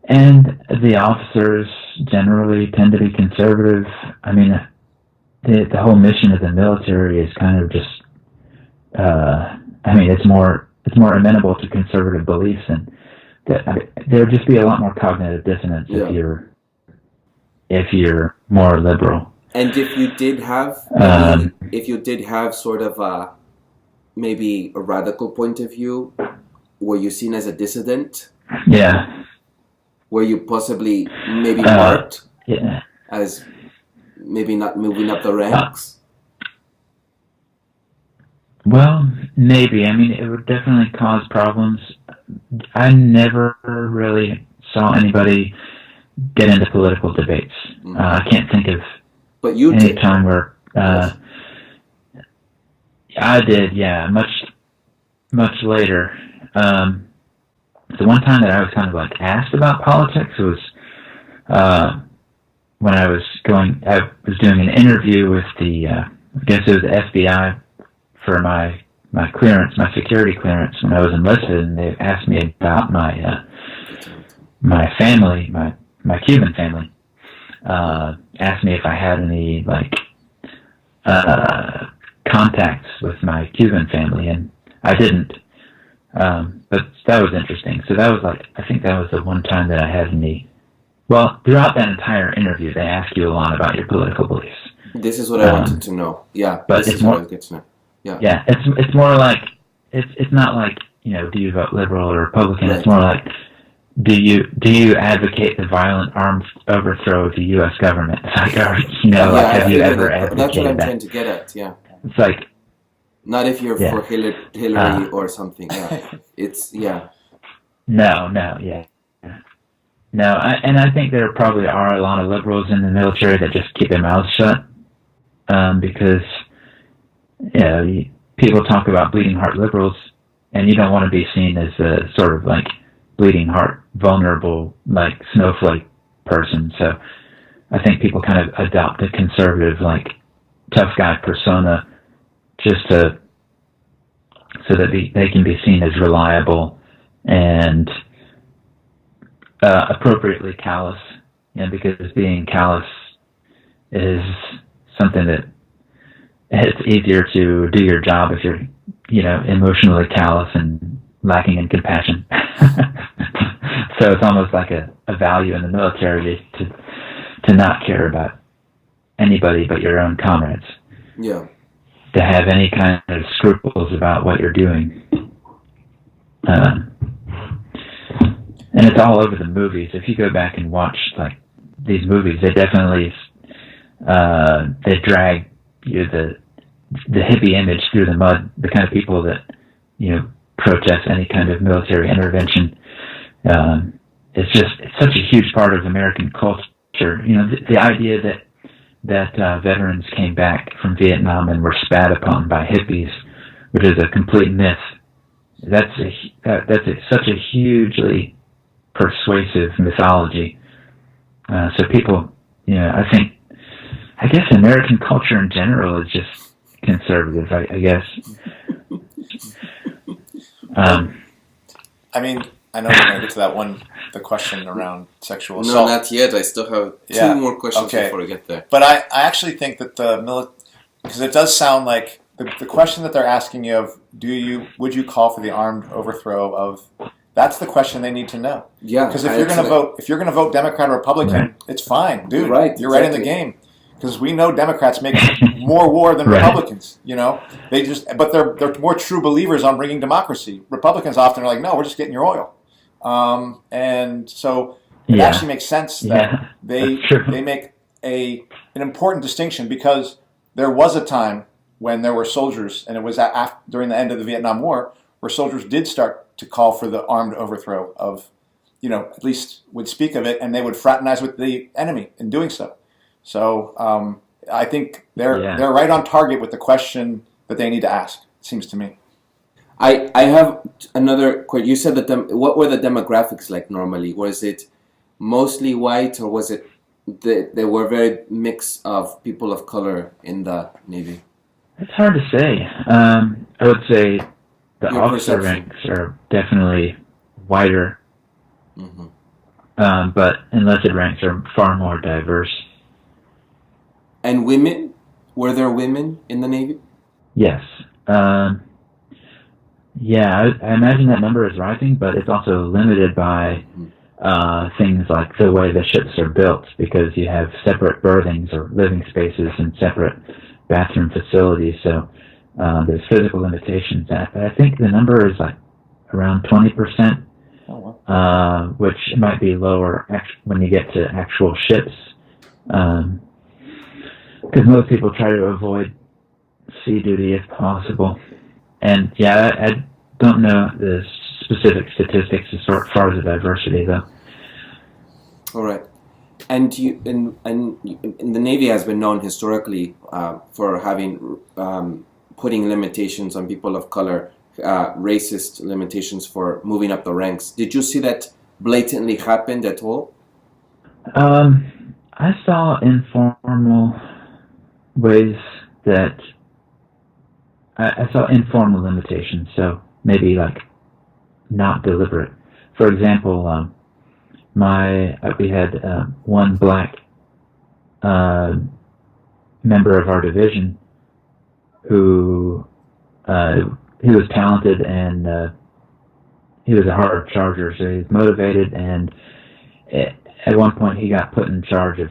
And the officers generally tend to be conservative. I mean, the whole mission of the military is kind of just. It's more amenable to conservative beliefs, and there would just be a lot more cognitive dissonance if you're more liberal. And if you did have sort of maybe a radical point of view, were you seen as a dissident? Yeah. Were you possibly maybe marked Yeah. as maybe not moving up the ranks? Well, maybe. I mean, it would definitely cause problems. I never really saw anybody get into political debates. I can't think of any time where... Yes. I did, yeah, much later. The one time that I was kind of like asked about politics was when I was doing an interview with I guess it was the FBI for my clearance, my security clearance when I was enlisted, and they asked me about my family, my Cuban family. Asked me if I had any contacts with my Cuban family, and I didn't. But that was interesting. So that was I think that was the one time that I had any. Well, throughout that entire interview, they ask you a lot about your political beliefs. This is what I wanted to know. Yeah, but this is what I was getting to know. Yeah. Yeah, it's more like it's not like do you vote liberal or Republican? Right. It's more like do you advocate the violent armed overthrow of the U.S. government? It's like, have you ever advocated that's what I'm that? trying to get at. Yeah. It's like, Not if you're yeah. for Hillary or something. Yeah. It's No, yeah. No, I think there probably are a lot of liberals in the military that just keep their mouths shut, because people talk about bleeding heart liberals, and you don't want to be seen as a sort of like bleeding heart, vulnerable, like snowflake person. So I think people kind of adopt a conservative, like tough guy persona, just so that they can be seen as reliable and appropriately callous, because being callous is something that it's easier to do your job if you're, emotionally callous and lacking in compassion. So it's almost like a value in the military to not care about anybody but your own comrades. Yeah. To have any kind of scruples about what you're doing. And it's all over the movies. If you go back and watch like these movies, they definitely they drag the hippie image through the mud. The kind of people that protest any kind of military intervention. It's such a huge part of American culture. The idea that veterans came back from Vietnam and were spat upon by hippies, which is a complete myth. That's such a hugely persuasive mythology. So people, I guess American culture in general is just conservative, I guess. I mean, I know we're going to get to that one, the question around sexual assault. No, not yet. I still have two more questions before we get there. But I actually think that because it does sound like the question that they're asking you of, would you call for the armed overthrow of, that's the question they need to know. Yeah. Because if you're going to vote Democrat or Republican, it's fine, dude. You're right in the game. Because we know Democrats make more war than Republicans. But they're more true believers on bringing democracy. Republicans often are like, no, we're just getting your oil. And so it actually makes sense that they make an important distinction, because there was a time when there were soldiers, and it was during the end of the Vietnam War, where soldiers did start to call for the armed overthrow of, at least would speak of it, and they would fraternize with the enemy in doing so. So I think they're right on target with the question that they need to ask, it seems to me. I have another question. You said that what were the demographics like normally? Was it mostly white, or was it there were very mix of people of color in the Navy? It's hard to say. I would say the officer ranks are definitely whiter, but enlisted ranks are far more diverse. And women? Were there women in the Navy? Yes. I imagine that number is rising, but it's also limited by things like the way the ships are built, because you have separate berthings or living spaces and separate bathroom facilities, so there's physical limitations. I think the number is like around 20%, which might be lower when you get to actual ships. Because most people try to avoid sea duty if possible. And I don't know the specific statistics as far as the diversity, though. All right. And the Navy has been known historically for having putting limitations on people of color, racist limitations for moving up the ranks. Did you see that blatantly happened at all? I saw informal ways that I saw informal limitations, so maybe like not deliberate. For example, we had one black member of our division who he was talented, and he was a hard charger, so he was motivated, and at one point he got put in charge of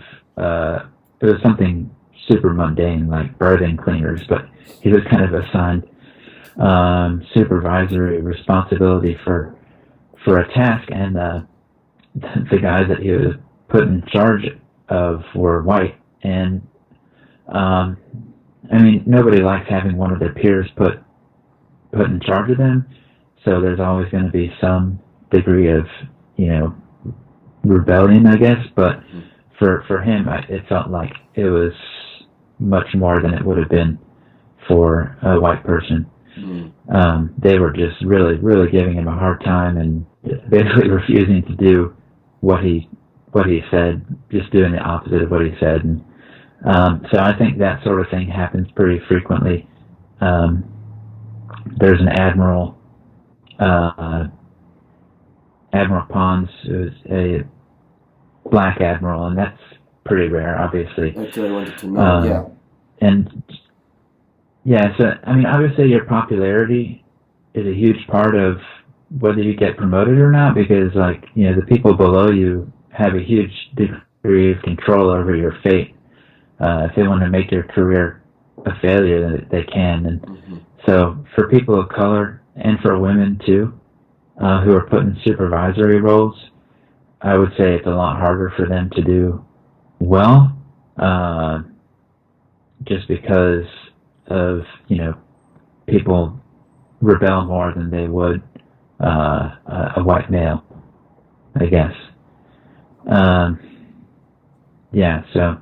it was something super mundane like berthing cleaners, but he was kind of assigned supervisory responsibility for a task, and the guys that he was put in charge of were white, and I mean, nobody likes having one of their peers put in charge of them. So there's always going to be some degree of, rebellion, I guess. But for him, it felt like it was much more than it would have been for a white person. They were just really, really giving him a hard time and basically refusing to do what he said, just doing the opposite of what he said. And so I think that sort of thing happens pretty frequently. There's an Admiral Pons, who's a black admiral, and that's pretty rare, obviously. That's what I wanted to know. And yeah, so I mean, obviously your popularity is a huge part of whether you get promoted or not, because the people below you have a huge degree of control over your fate. If they want to make your career a failure, they can. And so for people of color and for women too, who are put in supervisory roles, I would say it's a lot harder for them to do well, just because of, people rebel more than they would a white male, I guess. So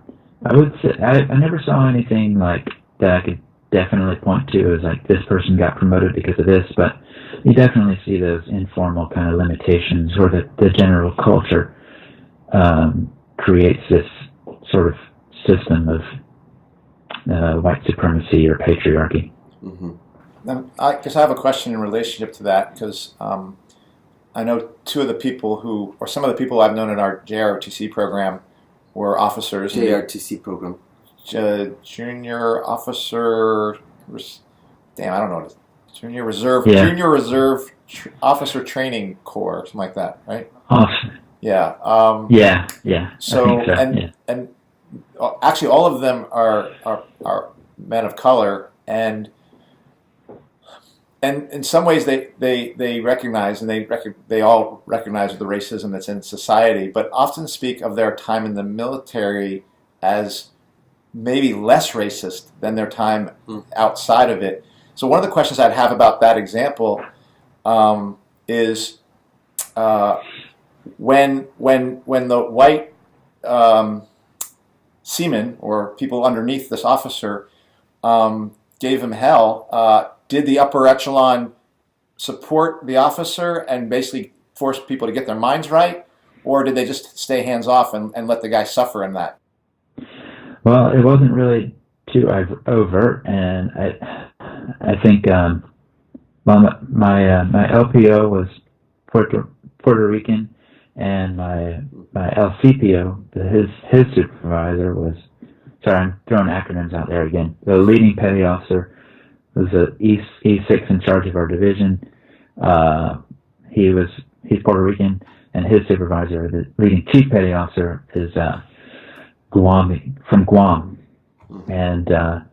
I would say I never saw anything like that I could definitely point to as like this person got promoted because of this, but you definitely see those informal kind of limitations, or the general culture creates this sort of system of white supremacy or patriarchy. Now, I guess I have a question in relationship to that, because I know some of the people I've known in our JROTC program were officers. JROTC program. Junior officer, I don't know what it is. Junior Reserve Officer Training Corps, something like that, right? Awesome. Yeah. So, and actually, all of them are men of color, and in some ways they recognize, and they all recognize the racism that's in society, but often speak of their time in the military as maybe less racist than their time outside of it. So one of the questions I'd have about that example is when the white seamen or people underneath this officer gave him hell, did the upper echelon support the officer and basically force people to get their minds right, or did they just stay hands off and let the guy suffer in that? Well, it wasn't really too overt, and I think my LPO was Puerto Rican, and my LCPO, his supervisor was, sorry, I'm throwing acronyms out there again. The leading petty officer was a E6 in charge of our division. He's Puerto Rican, and his supervisor, the leading chief petty officer, is from Guam. And there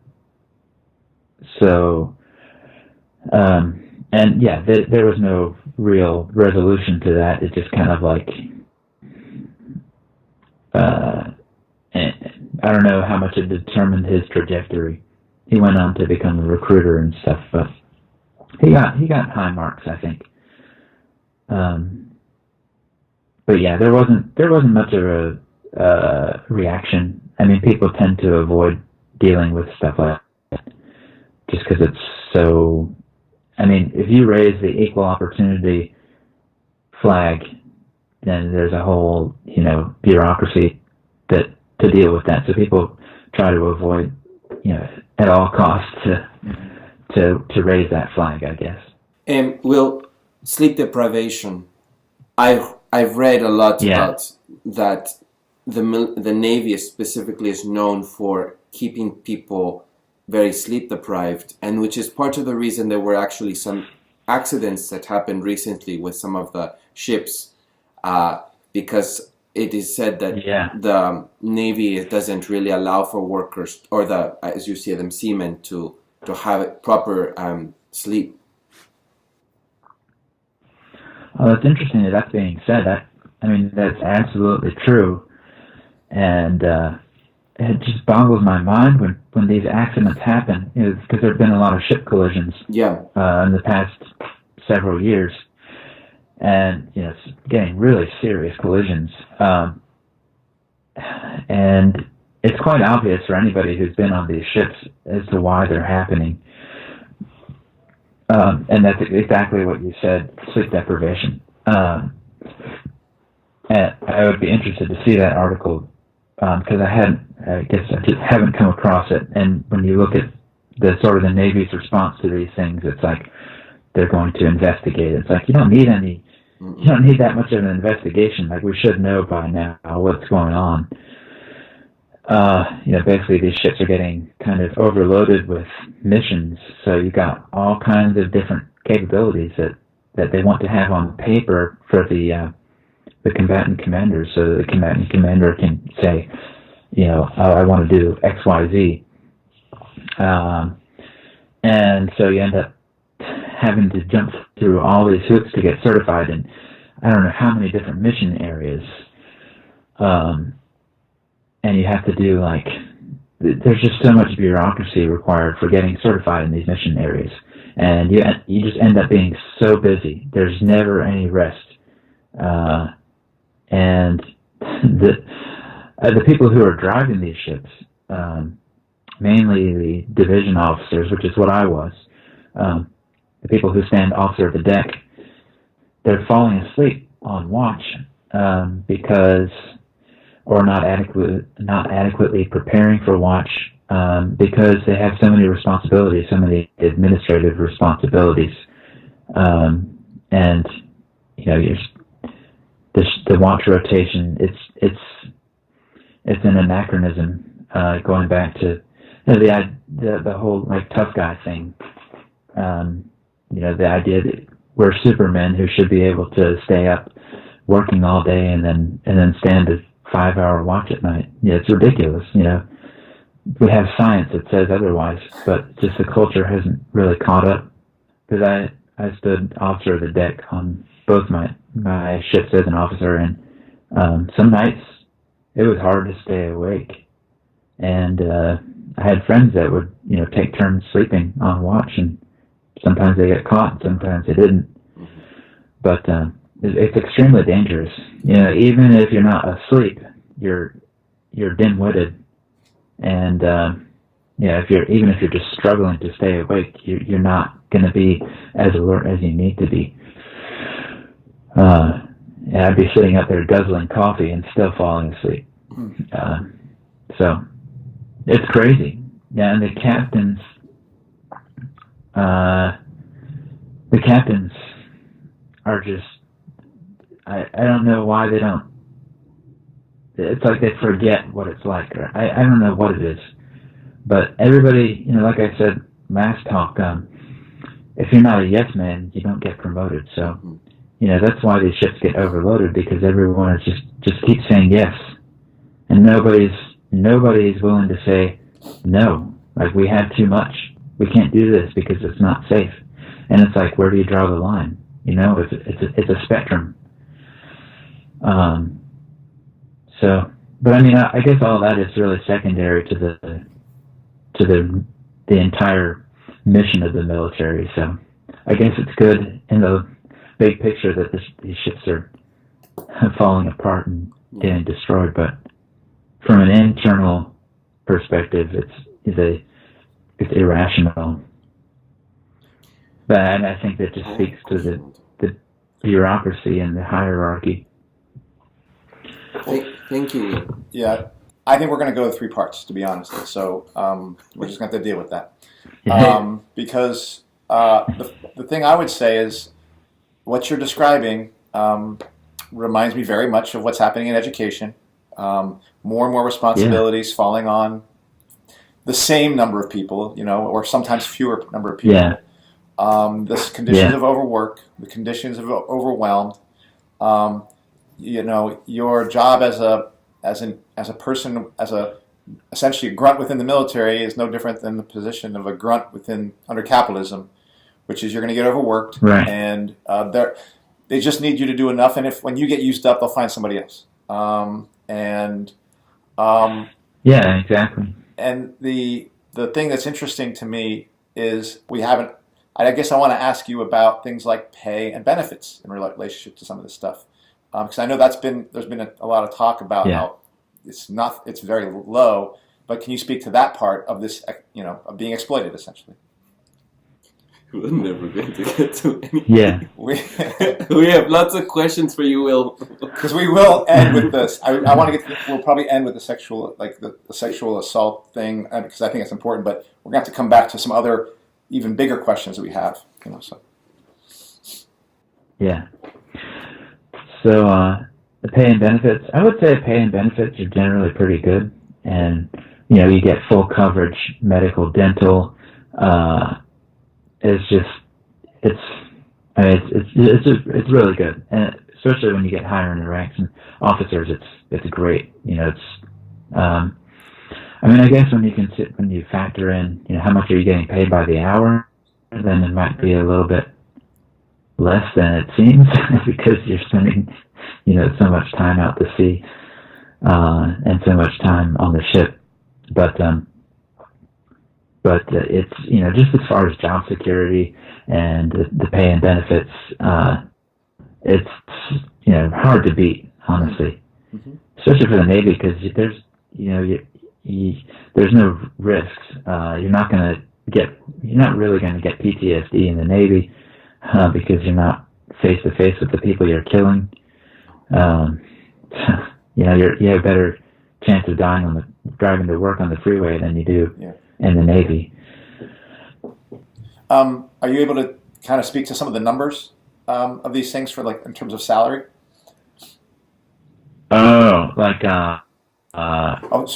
was no real resolution to that. It just kind of like, I don't know how much it determined his trajectory. He went on to become a recruiter and stuff, but he got high marks, I think. But yeah, there wasn't much of a reaction. I mean, people tend to avoid dealing with stuff like that just because it's so. I mean, if you raise the equal opportunity flag, then there's a whole, bureaucracy to deal with that. So people try to avoid, at all costs to raise that flag, I guess. And sleep deprivation. I've read a lot about that. The Navy specifically is known for keeping people very sleep deprived, and which is part of the reason there were actually some accidents that happened recently with some of the ships, because it is said that the Navy doesn't really allow for workers, or as you see them, seamen, to have proper sleep. Well, it's interesting that being said. I mean, that's absolutely true. And it just boggles my mind when these accidents happen, because there have been a lot of ship collisions Yeah. in the past several years. And, it's getting really serious collisions. And it's quite obvious for anybody who's been on these ships as to why they're happening. And that's exactly what you said, sleep deprivation. And I would be interested to see that article, because I just haven't come across it. And when you look at the sort of the Navy's response to these things, it's like they're going to investigate. It's like you don't need that much of an investigation. Like, we should know by now what's going on. Basically these ships are getting kind of overloaded with missions, so you got all kinds of different capabilities that they want to have on paper for the combatant commander, so the combatant commander can say, I want to do X, Y, Z. And so you end up having to jump through all these hoops to get certified in I don't know how many different mission areas. And you have to do, there's just so much bureaucracy required for getting certified in these mission areas. And you just end up being so busy. There's never any rest. And the people who are driving these ships, mainly the division officers, which is what I was, the people who stand officer of the deck, they're falling asleep on watch or not adequately preparing for watch, because they have so many responsibilities, so many administrative responsibilities, and the watch rotation. It's an anachronism, going back to the whole tough guy thing. The idea that we're supermen who should be able to stay up working all day and then stand a 5-hour watch at night. It's ridiculous. We have science that says otherwise, but just the culture hasn't really caught up. Because I stood officer of the deck on both my ships as an officer, and some nights it was hard to stay awake. And I had friends that would take turns sleeping on watch, and sometimes they got caught, sometimes they didn't. But it's extremely dangerous. Even if you're not asleep, you're dim-witted, and if you're just struggling to stay awake, you're not going to be as alert as you need to be. I'd be sitting up there guzzling coffee and still falling asleep. So it's crazy. Yeah, and the captains are just, I don't know why they don't. It's like they forget what it's like. Or I don't know what it is. But everybody, like I said last talk, if you're not a yes man, you don't get promoted. So, that's why these ships get overloaded, because everyone is just keeps saying yes. And nobody's willing to say no. Like, we have too much. We can't do this because it's not safe. And it's like, where do you draw the line? It's a spectrum. But I mean, I guess all that is really secondary to the entire mission of the military. So I guess it's good in the big picture that these ships are falling apart and getting destroyed. But from an internal perspective, it's irrational. But I think that just speaks to the bureaucracy and the hierarchy. Thank you. Yeah, I think we're going to go to 3 parts, to be honest. So we're just going to have to deal with that. Because the thing I would say is what you're describing reminds me very much of what's happening in education. More and more responsibilities falling on the same number of people, or sometimes fewer number of people. Yeah. The conditions of overwork, the conditions of overwhelmed. Your job as a person, essentially a grunt within the military, is no different than the position of a grunt under capitalism, which is you're going to get overworked, right. And they just need you to do enough, and if when you get used up, they'll find somebody else. And Yeah, exactly. and the thing that's interesting to me is we haven't. I guess I want to ask you about things like pay and benefits in relationship to some of this stuff, because I know there's been a lot of talk about how it's very low. But can you speak to that part of this, of being exploited essentially? We're never going to get to any. Yeah. We have lots of questions for you, Will. Because we will end with this. I want to we'll probably end with the sexual, the sexual assault thing, because I think it's important. But we're going to have to come back to some other, even bigger questions that we have. So. Yeah. So the pay and benefits, I would say pay and benefits are generally pretty good, and you get full coverage, medical, dental. It's really good, and especially when you get higher in the ranks and officers, it's great. I guess when you factor in, how much are you getting paid by the hour, then it might be a little bit less than it seems because you're spending, so much time out to sea, and so much time on the ship. But it's, just as far as job security and the pay and benefits, it's, hard to beat, honestly, especially for the Navy, because there's, there's no risks. You're not really going to get PTSD in the Navy, because you're not face to face with the people you're killing. You have a better chance of dying driving to work on the freeway than you do in the Navy. Are you able to kind of speak to some of the numbers of these things for in terms of salary? So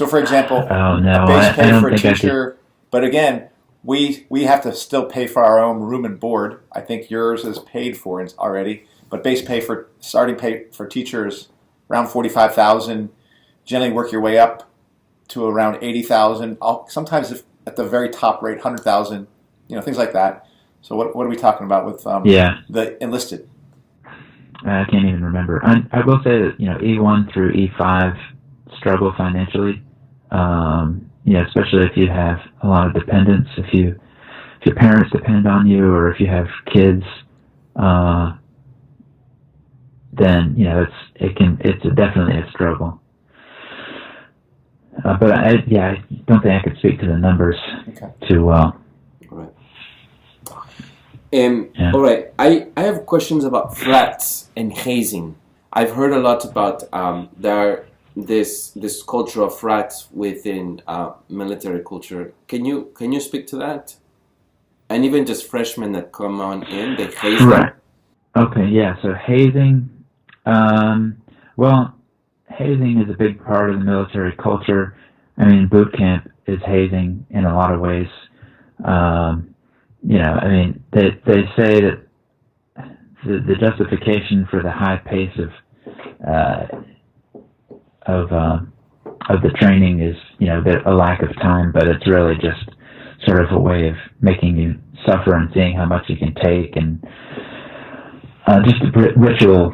for example, a base pay for a teacher, but again, we have to still pay for our own room and board. I think yours is paid for already, but starting pay for teachers around $45,000. Generally, work your way up to around $80,000. Sometimes at the very top rate, $100,000. Things like that. So what are we talking about with the enlisted? I can't even remember. I will say that E1 through E5 struggle financially. Especially if you have a lot of dependents, if your parents depend on you, or if you have kids, then it's definitely a struggle. But I don't think I could speak to the numbers too well. Right. All right. I have questions about frats and hazing. I've heard a lot about this culture of frats within military culture. Can you speak to that? And even just freshmen that come on in, they haze them. Okay, yeah. So hazing. Hazing is a big part of the military culture. Boot camp is hazing in a lot of ways. They say that the justification for the high pace of the training is, a lack of time, but it's really just sort of a way of making you suffer and seeing how much you can take, and just ritual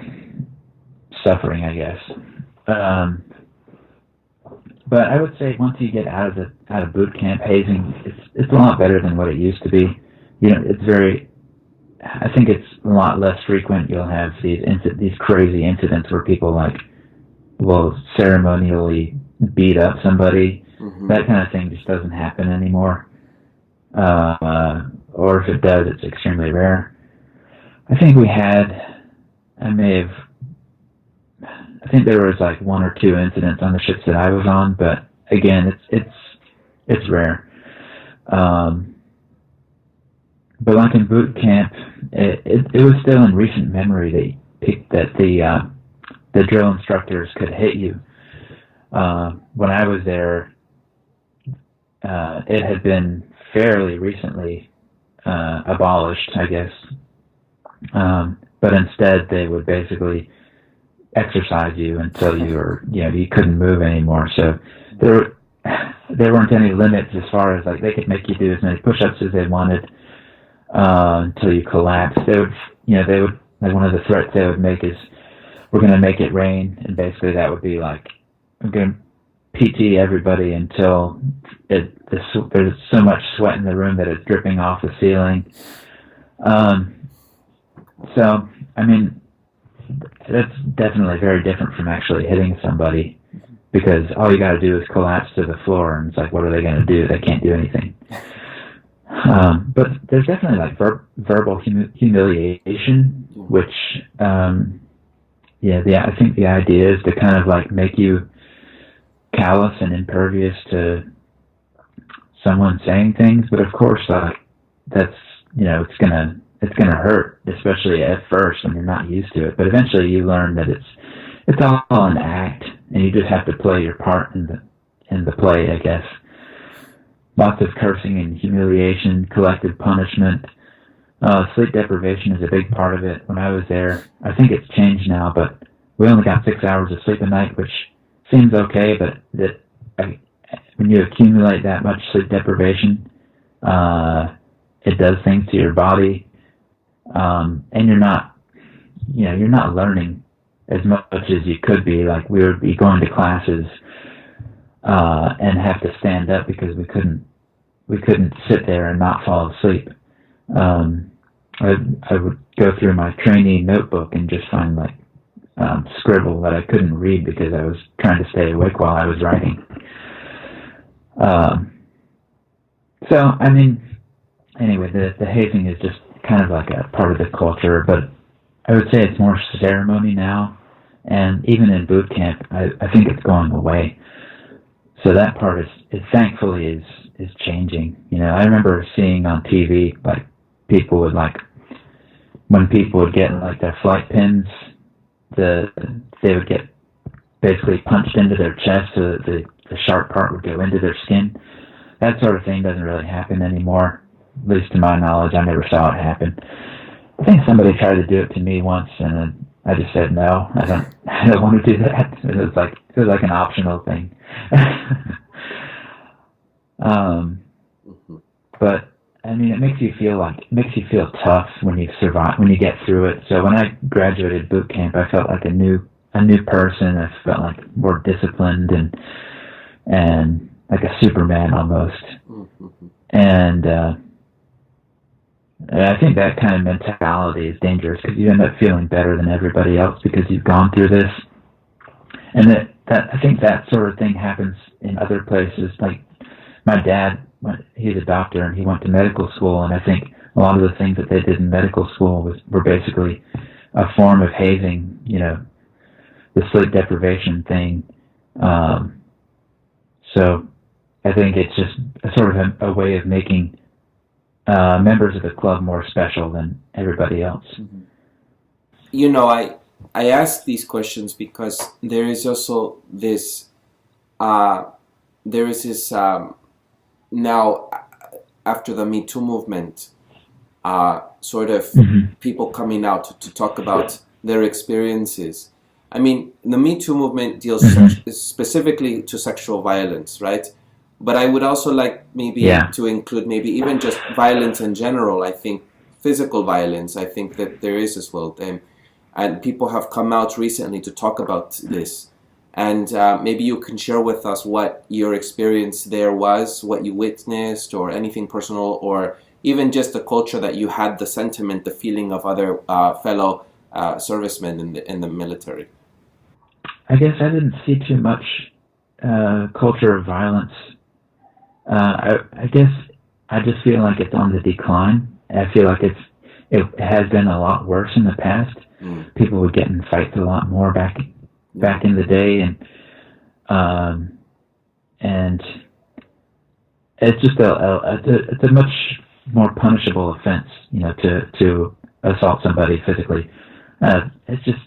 suffering, I guess. But I would say once you get out of boot camp, hazing, it's a lot better than what it used to be. I think it's a lot less frequent. You'll have these crazy incidents where people will ceremonially beat up somebody. Mm-hmm. That kind of thing just doesn't happen anymore. Or if it does, it's extremely rare. I think I think there was one or two incidents on the ships that I was on, but again, it's rare. But in boot camp, it was still in recent memory that the drill instructors could hit you. When I was there, it had been fairly recently abolished, I guess. But instead, they would basically exercise you until you couldn't move anymore. So there weren't any limits as far as they could make you do as many push-ups as they wanted until you collapsed. They would like one of the threats they would make is, we're going to make it rain, and basically that would be like, I'm going to PT everybody until there's so much sweat in the room that it's dripping off the ceiling. So, I mean, that's definitely very different from actually hitting somebody, because all you got to do is collapse to the floor, and it's like, what are they going to do? They can't do anything. But there's definitely like verbal humiliation, which, I think the idea is to kind of like make you callous and impervious to someone saying things. But of course, like, that's, it's gonna hurt, especially at first when you're not used to it. But eventually you learn that it's all an act, and you just have to play your part in the play, I guess. Lots of cursing and humiliation, collective punishment. Sleep deprivation is a big part of it. When I was there, I think it's changed now, but we only got 6 hours of sleep a night, which seems okay, but when you accumulate that much sleep deprivation, it does things to your body, and you're not learning as much as you could be. Like, we would be going to classes and have to stand up because we couldn't sit there and not fall asleep. I would go through my trainee notebook and just find like scribble that I couldn't read because I was trying to stay awake while I was writing. So, I mean, anyway, the hazing is just kind of like a part of the culture, but I would say it's more ceremony now, and even in boot camp, I think it's going away. So that part is thankfully is changing. I remember seeing on TV, like, people would, like, when people would get like their flight pins, they would get basically punched into their chest, so that the sharp part would go into their skin. That sort of thing doesn't really happen anymore, at least to my knowledge. I never saw it happen. I think somebody tried to do it to me once, and then I just said no. I don't want to do that. It was like an optional thing. But I mean, it makes you feel tough when you survive, when you get through it. So when I graduated boot camp, I felt like a new person. I felt like more disciplined and like a Superman almost. And I think that kind of mentality is dangerous, because you end up feeling better than everybody else because you've gone through this. And that I think that sort of thing happens in other places. Like, my dad, he's a doctor, and he went to medical school, and I think a lot of the things that they did in medical school were basically a form of hazing, the sleep deprivation thing. So I think it's just a sort of a way of making members of the club more special than everybody else. I ask these questions because there is also this, now, after the Me Too movement, sort of people coming out to talk about their experiences. I mean, the Me Too movement deals specifically to sexual violence, right? But I would also like maybe to include maybe even just violence in general. I think physical violence, I think that there is as well. And people have come out recently to talk about this. And maybe you can share with us what your experience there was, what you witnessed, or anything personal, or even just the culture that you had, the sentiment, the feeling of other fellow servicemen in the military. I guess I didn't see too much culture of violence. I guess I just feel like it's on the decline. I feel like it has been a lot worse in the past. People would get in fights a lot more back in the day, and it's just it's a much more punishable offense, to assault somebody physically. It's just,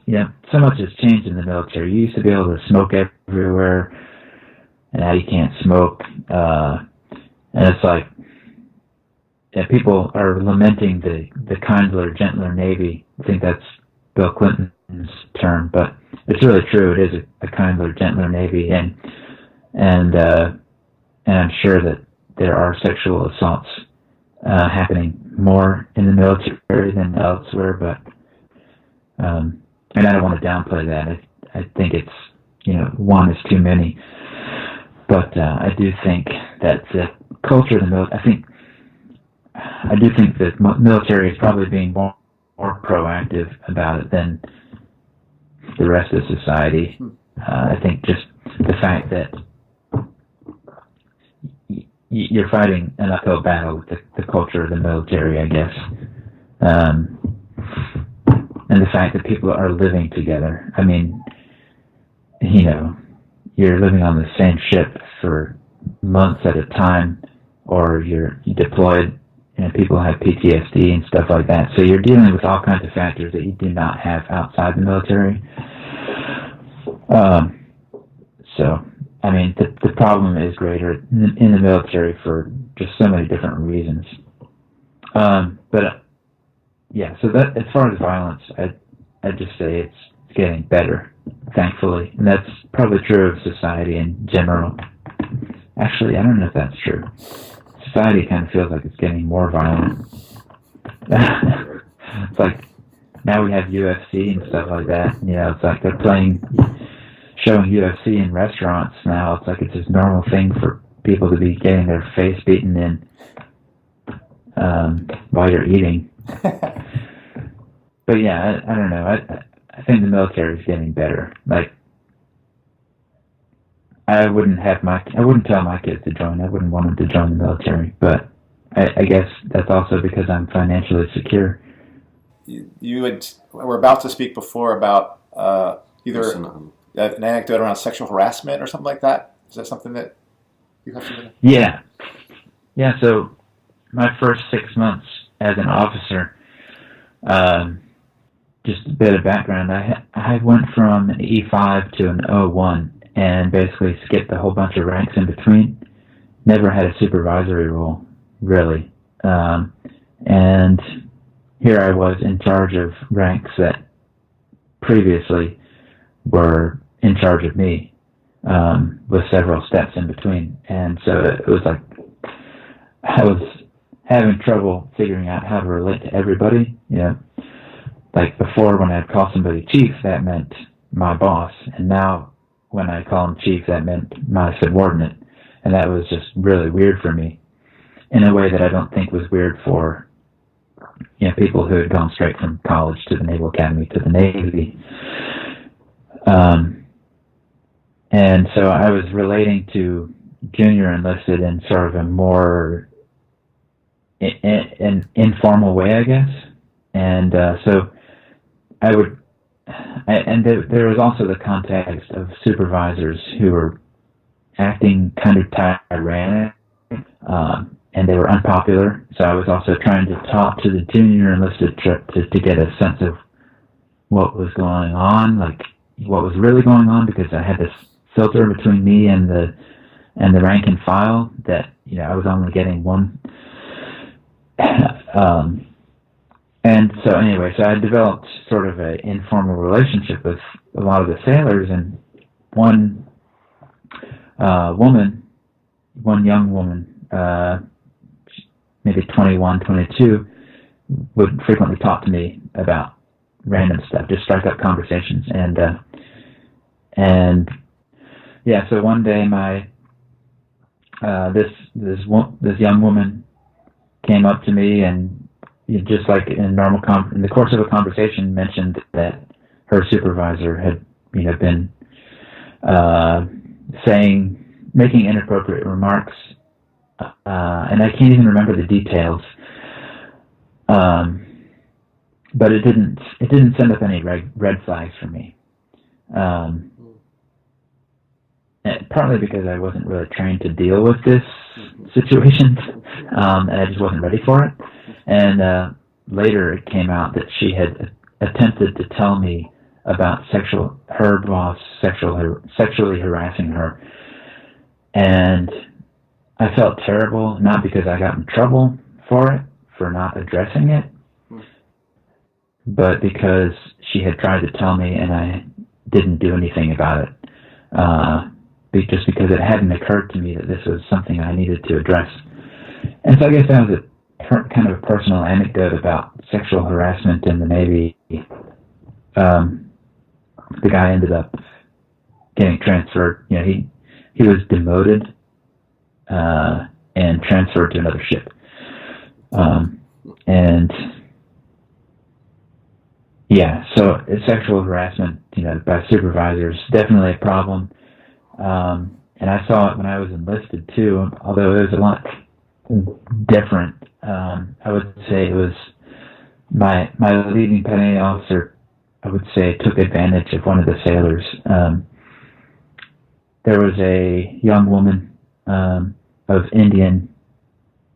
so much has changed in the military. You used to be able to smoke everywhere, and now you can't smoke. And it's like, people are lamenting the kindler, gentler Navy. I think that's Bill Clinton's term, but it's really true. It is a kindler, gentler Navy, and I'm sure that there are sexual assaults happening more in the military than elsewhere. But And I don't want to downplay that. I think it's, one is too many. But I do think that the culture of the military, I do think that military is probably being more proactive about it than the rest of society. I think just the fact that you're fighting an uphill battle with the culture of the military, I guess. And the fact that people are living together. I mean, you're living on the same ship for months at a time, or you're deployed, and people have PTSD and stuff like that. So you're dealing with all kinds of factors that you do not have outside the military. So, I mean, the problem is greater in the military for just so many different reasons. So that, as far as violence, I'd just say it's getting better, thankfully. And that's probably true of society in general. Actually, I don't know if that's true. Society kind of feels like it's getting more violent. It's like, now we have UFC and stuff like that. It's like they're showing UFC in restaurants now. It's like it's this normal thing for people to be getting their face beaten in while you're eating. But yeah, I don't know. I think the military is getting better. Like, I wouldn't tell my kids to join. I wouldn't want them to join the military. But I guess that's also because I'm financially secure. You were about to speak before about either an anecdote around sexual harassment or something like that. Is that something that you have to do? Yeah. So my first 6 months as an officer, just a bit of background. I went from an E5 to an O1 and basically skipped a whole bunch of ranks in between. Never had a supervisory role, really. And here I was in charge of ranks that previously were in charge of me, with several steps in between. And so it was like I was having trouble figuring out how to relate to everybody. Like before, when I'd call somebody chief, that meant my boss, and now when I call him chief, that meant my subordinate, and that was just really weird for me, in a way that I don't think was weird for people who had gone straight from college to the Naval Academy to the Navy. And so I was relating to junior enlisted in sort of a more an informal way, I guess. And so there was also the context of supervisors who were acting kind of tyrannic, and they were unpopular. So I was also trying to talk to the junior enlisted to get a sense of what was going on, like what was really going on, because I had this filter between me and the rank and file that I was only getting one. And so anyway, so I developed sort of an informal relationship with a lot of the sailors, and one young woman, maybe 21, 22, would frequently talk to me about random stuff, just strike up conversations. And yeah, so one day this young woman came up to me and, just like in in the course of a conversation, mentioned that her supervisor had, been making inappropriate remarks, and I can't even remember the details. But it didn't send up any red flags for me. Partly because I wasn't really trained to deal with this situation, and I just wasn't ready for it. And later it came out that she had attempted to tell me about her boss sexually harassing her. And I felt terrible, not because I got in trouble for not addressing it, but because she had tried to tell me and I didn't do anything about it. Just because it hadn't occurred to me that this was something I needed to address. And so I guess that was kind of a personal anecdote about sexual harassment in the Navy. the guy ended up getting transferred. He was demoted and transferred to another ship. And yeah, so sexual harassment, by supervisors, definitely a problem. And I saw it when I was enlisted too, although it was a lot different. I would say it was my leading petty officer, I would say, took advantage of one of the sailors. There was a young woman of Indian,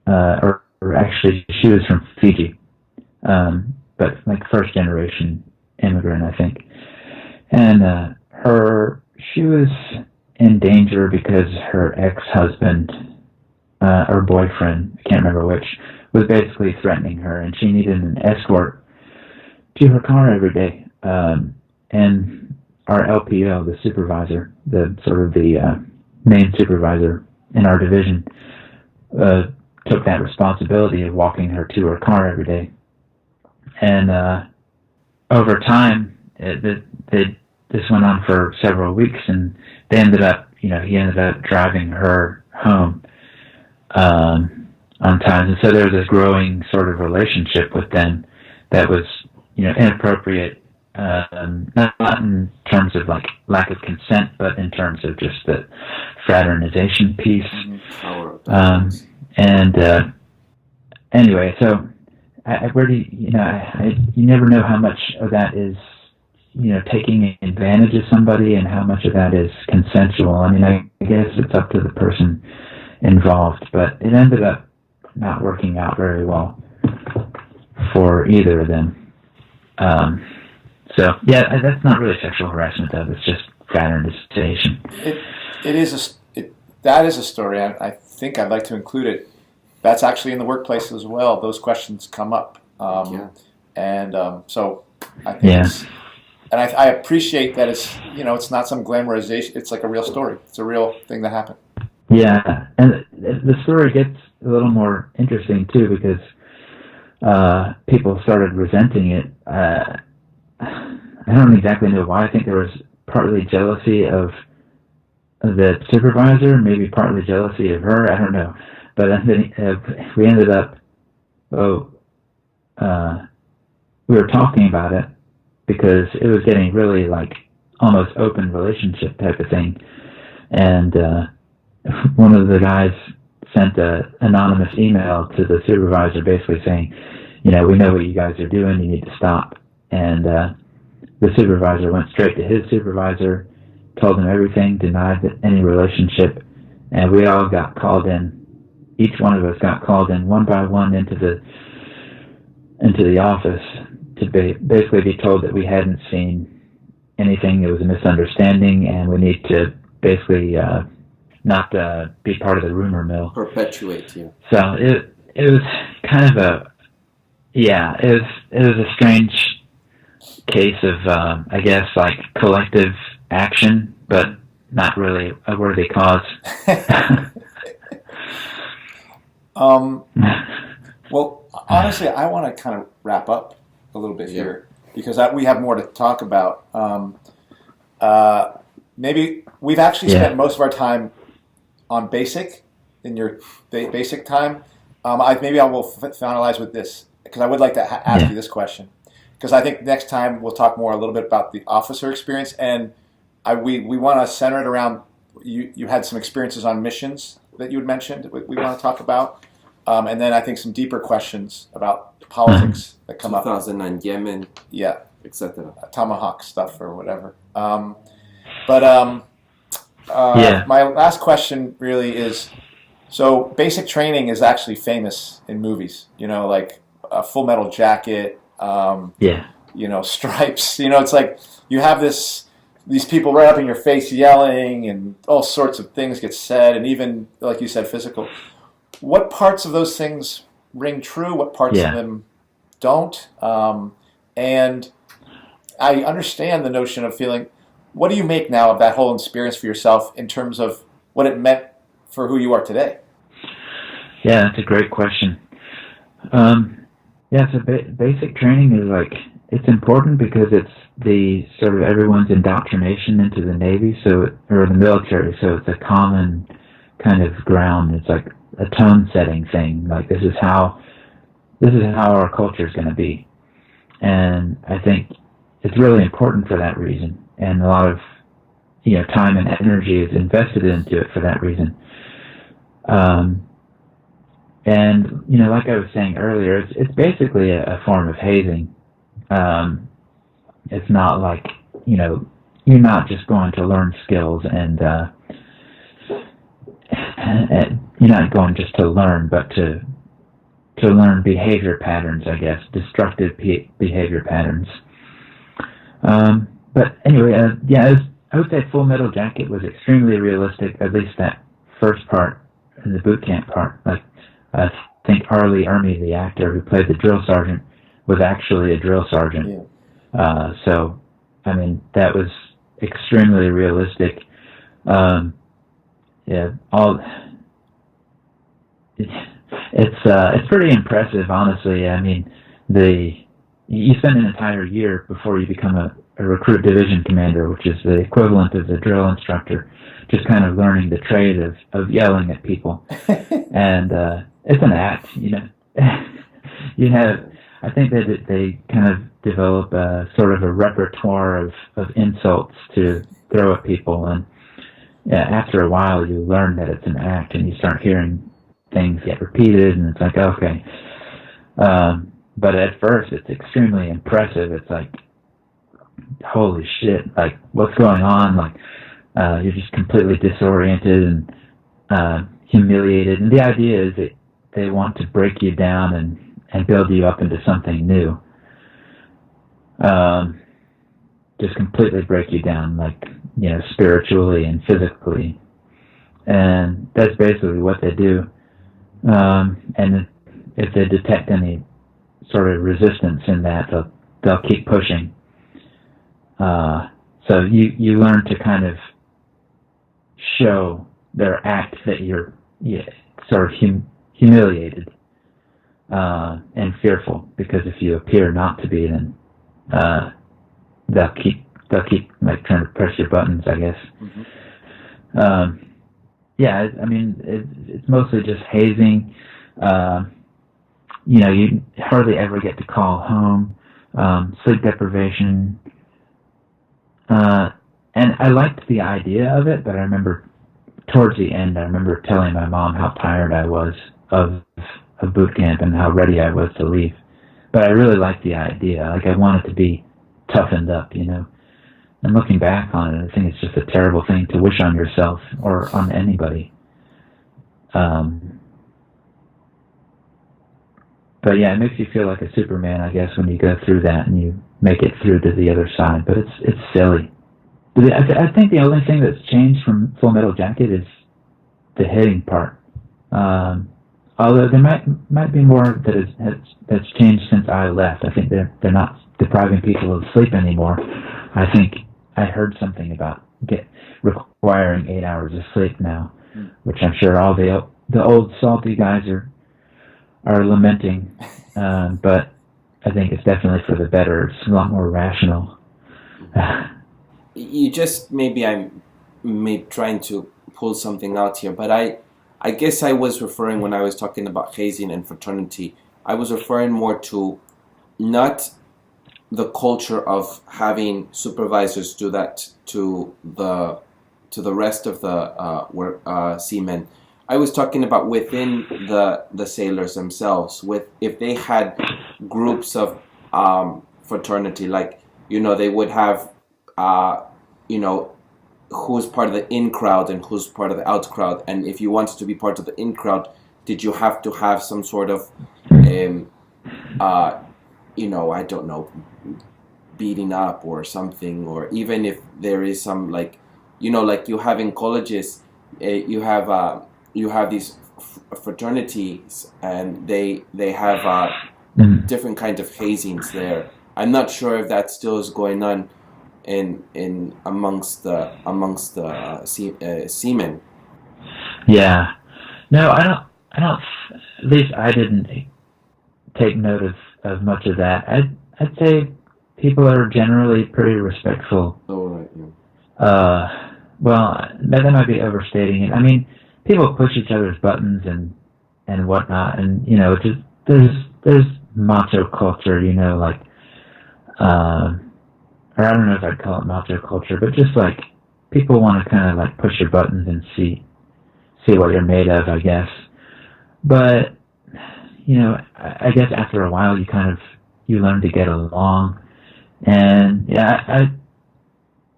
or actually she was from Fiji, but like first generation immigrant, I think. And she was in danger because her ex-husband, or boyfriend, I can't remember which, was basically threatening her, and she needed an escort to her car every day. And our LPO, the supervisor, the main supervisor in our division, took that responsibility of walking her to her car every day. And over time, this went on for several weeks, and he ended up driving her home on times. And so there was this growing sort of relationship with them that was, inappropriate, not in terms of like lack of consent, but in terms of just the fraternization piece. Anyway, so where do you never know how much of that is, taking advantage of somebody and how much of that is consensual. I mean, I guess it's up to the person involved, but it ended up not working out very well for either of them. So yeah, that's not really sexual harassment though. It's just fraternization. That is a story. I think I'd like to include it. That's actually in the workplace as well. Those questions come up. So I think and I appreciate that it's not some glamorization. It's like a real story. It's a real thing that happened. Yeah, and the story gets a little more interesting too because people started resenting it. I don't exactly know why. I think there was partly jealousy of the supervisor, maybe partly jealousy of her. I don't know. But then we ended up, we were talking about it because it was getting really like almost open relationship type of thing. And one of the guys sent an anonymous email to the supervisor basically saying, we know what you guys are doing, you need to stop. And the supervisor went straight to his supervisor, told him everything, denied any relationship, and we all got called in. Each one of us got called in one by one into the office to basically be told that we hadn't seen anything. It was a misunderstanding, and we need to basically not be part of the rumor mill. Perpetuate you. So it was kind of it was a strange case of I guess like collective action, but not really a worthy cause. Well, honestly, I want to kind of wrap up a little bit here because we have more to talk about. Maybe we've actually spent most of our time on basic in your basic time. Maybe I will finalize with this because I would like to ask you this question because I think next time we'll talk more a little bit about the officer experience and we want to center it around you had some experiences on missions that you had mentioned we want to talk about. And then I think some deeper questions about politics that come 2009 up. Yemen, etc. Tomahawk stuff or whatever. My last question really is, so basic training is actually famous in movies, like a Full Metal Jacket, Stripes, it's like you have these people right up in your face yelling and all sorts of things get said and even, like you said, physical. What parts of those things ring true? What parts of them don't? And I understand the notion of feeling. What do you make now of that whole experience for yourself in terms of what it meant for who you are today? Yeah, that's a great question. So basic training is like it's important because it's the sort of everyone's indoctrination into the Navy, or the military. So it's a common kind of ground. It's like a tone setting thing. Like this is how our culture is going to be, and I think it's really important for that reason. And a lot of time and energy is invested into it for that reason. And like I was saying earlier, it's basically a form of hazing. It's not like you're not just going to learn skills and you're not going just to learn, but to learn behavior patterns, I guess, destructive behavior patterns. But anyway, I would say Full Metal Jacket was extremely realistic, at least that first part, the boot camp part. Like, I think Arlie Ermey, the actor who played the drill sergeant, was actually a drill sergeant. Yeah. So, I mean, that was extremely realistic. It's pretty impressive, honestly. I mean, you spend an entire year before you become a recruit division commander, which is the equivalent of the drill instructor, just kind of learning the trade of yelling at people. And it's an act, I think that they kind of develop a sort of a repertoire of insults to throw at people, and after a while you learn that it's an act, and you start hearing things get repeated, and it's like, okay. But at first it's extremely impressive. It's like, holy shit, like, what's going on? Like, you're just completely disoriented and humiliated. And the idea is that they want to break you down and build you up into something new. Just completely break you down, like, spiritually and physically. And that's basically what they do. And if they detect any sort of resistance in that, they'll keep pushing. So you learn to kind of show their act that you're sort of humiliated and fearful, because if you appear not to be, then they'll keep like trying to press your buttons, I guess. Mm-hmm. I mean, it's mostly just hazing. You hardly ever get to call home. Sleep deprivation. And I liked the idea of it, but I remember towards the end, I remember telling my mom how tired I was of boot camp and how ready I was to leave. But I really liked the idea. Like, I wanted to be toughened up, And looking back on it, I think it's just a terrible thing to wish on yourself or on anybody. But yeah, it makes you feel like a Superman, I guess, when you go through that and you make it through to the other side. But it's silly. But I think the only thing that's changed from Full Metal Jacket is the hitting part. Although there might be more that's changed since I left. I think they're not depriving people of sleep anymore. I think I heard something about requiring 8 hours of sleep now, which I'm sure all the old salty guys are lamenting. But I think it's definitely for the better. It's a lot more rational. You just I'm trying to pull something out here, but I guess I was referring, when I was talking about hazing and fraternity, I was referring more to not the culture of having supervisors do that to the rest of the seamen. I was talking about within the sailors themselves, if they had groups of fraternity, like, they would have who's part of the in crowd and who's part of the out crowd, and if you wanted to be part of the in crowd, did you have to have some sort of I don't know, beating up or something, or even if there is some, like, like you have in colleges, you have these fraternities, and they have different kinds of hazings there. I'm not sure if that still is going on in amongst the seamen. Yeah, no, I don't. At least I didn't take note of much of that. I'd say people are generally pretty respectful. Oh, right. Yeah. Well, that might be overstating it. I mean, people push each other's buttons and whatnot, and just there's macho culture, like, or I don't know if I'd call it macho culture, but just like people want to kind of like push your buttons and see what you're made of, I guess. But I guess after a while you learn to get along, and yeah,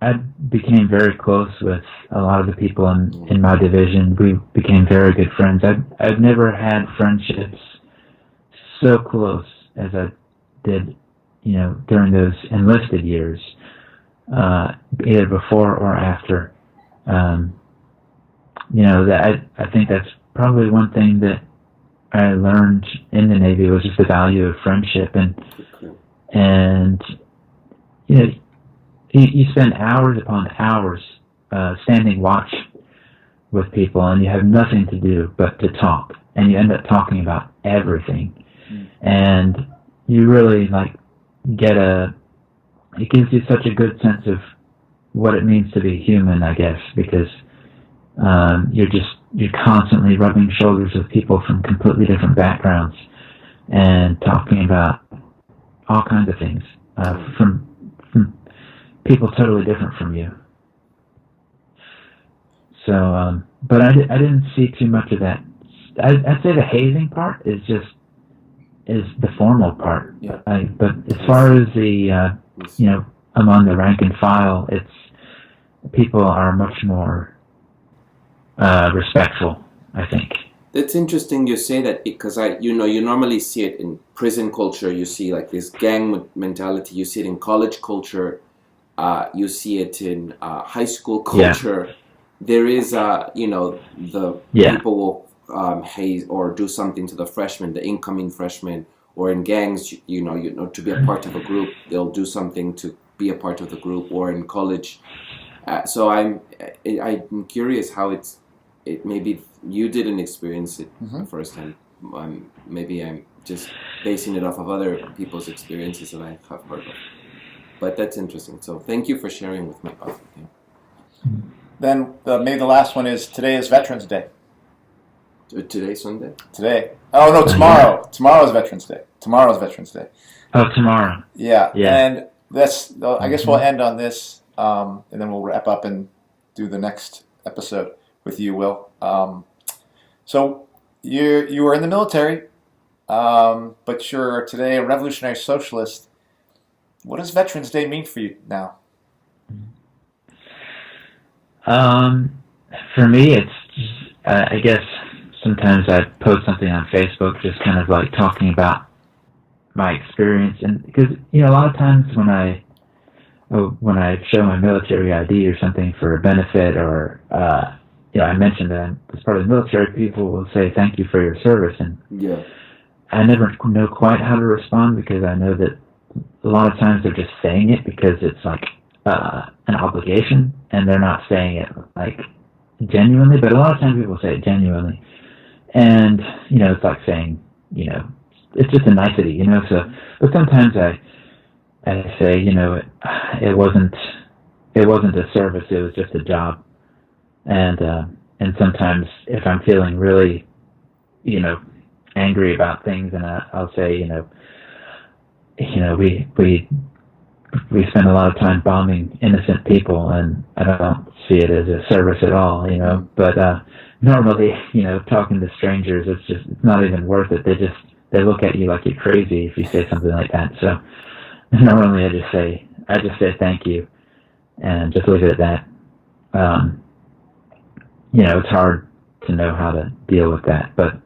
I became very close with a lot of the people in my division. We became very good friends. I've never had friendships so close as I did, during those enlisted years, either before or after. That I think that's probably one thing that I learned in the Navy was just the value of friendship, and you spend hours upon hours standing watch with people, and you have nothing to do but to talk, and you end up talking about everything, and you really it gives you such a good sense of what it means to be human, I guess, because you're constantly rubbing shoulders with people from completely different backgrounds and talking about all kinds of things from people totally different from you. So, but I didn't see too much of that. I'd say the hazing part is the formal part. Yeah. But as far as the among the rank and file, people are much more respectful, I think. It's interesting you say that, because you normally see it in prison culture. You see like this gang mentality. You see it in college culture. You see it in high school culture. Yeah. There is, the people will haze or do something to the freshmen, the incoming freshmen, or in gangs, to be a part of a group, they'll do something to be a part of the group, or in college. So I'm curious how it maybe you didn't experience it firsthand. Maybe I'm just basing it off of other people's experiences that I have heard of. But that's interesting. So thank you for sharing with me. Then maybe the last one is, today is Veterans Day. Today's Sunday? Today. Oh, no, tomorrow. Tomorrow is Veterans Day. Tomorrow is Veterans Day. Oh, tomorrow. Yeah. And I guess we'll end on this, and then we'll wrap up and do the next episode with you, Will. So you were in the military, but you're today a revolutionary socialist. What does Veterans Day mean for you now? For me, it's just, I guess sometimes I post something on Facebook, just kind of like talking about my experience, and because a lot of times when I show my military ID or something for a benefit, or I mentioned that I'm as part of the military, people will say thank you for your service, and I never know quite how to respond, because I know that a lot of times they're just saying it because it's like an obligation, and they're not saying it like genuinely. But a lot of times people say it genuinely, and it's like saying it's just a nicety, So, but sometimes I say it wasn't a service; it was just a job, and sometimes if I'm feeling really angry about things, and I'll say we spend a lot of time bombing innocent people, and I don't see it as a service at all, But normally, talking to strangers, it's not even worth it. They look at you like you're crazy if you say something like that. So normally I just say thank you, and just leave it at that. It's hard to know how to deal with that, but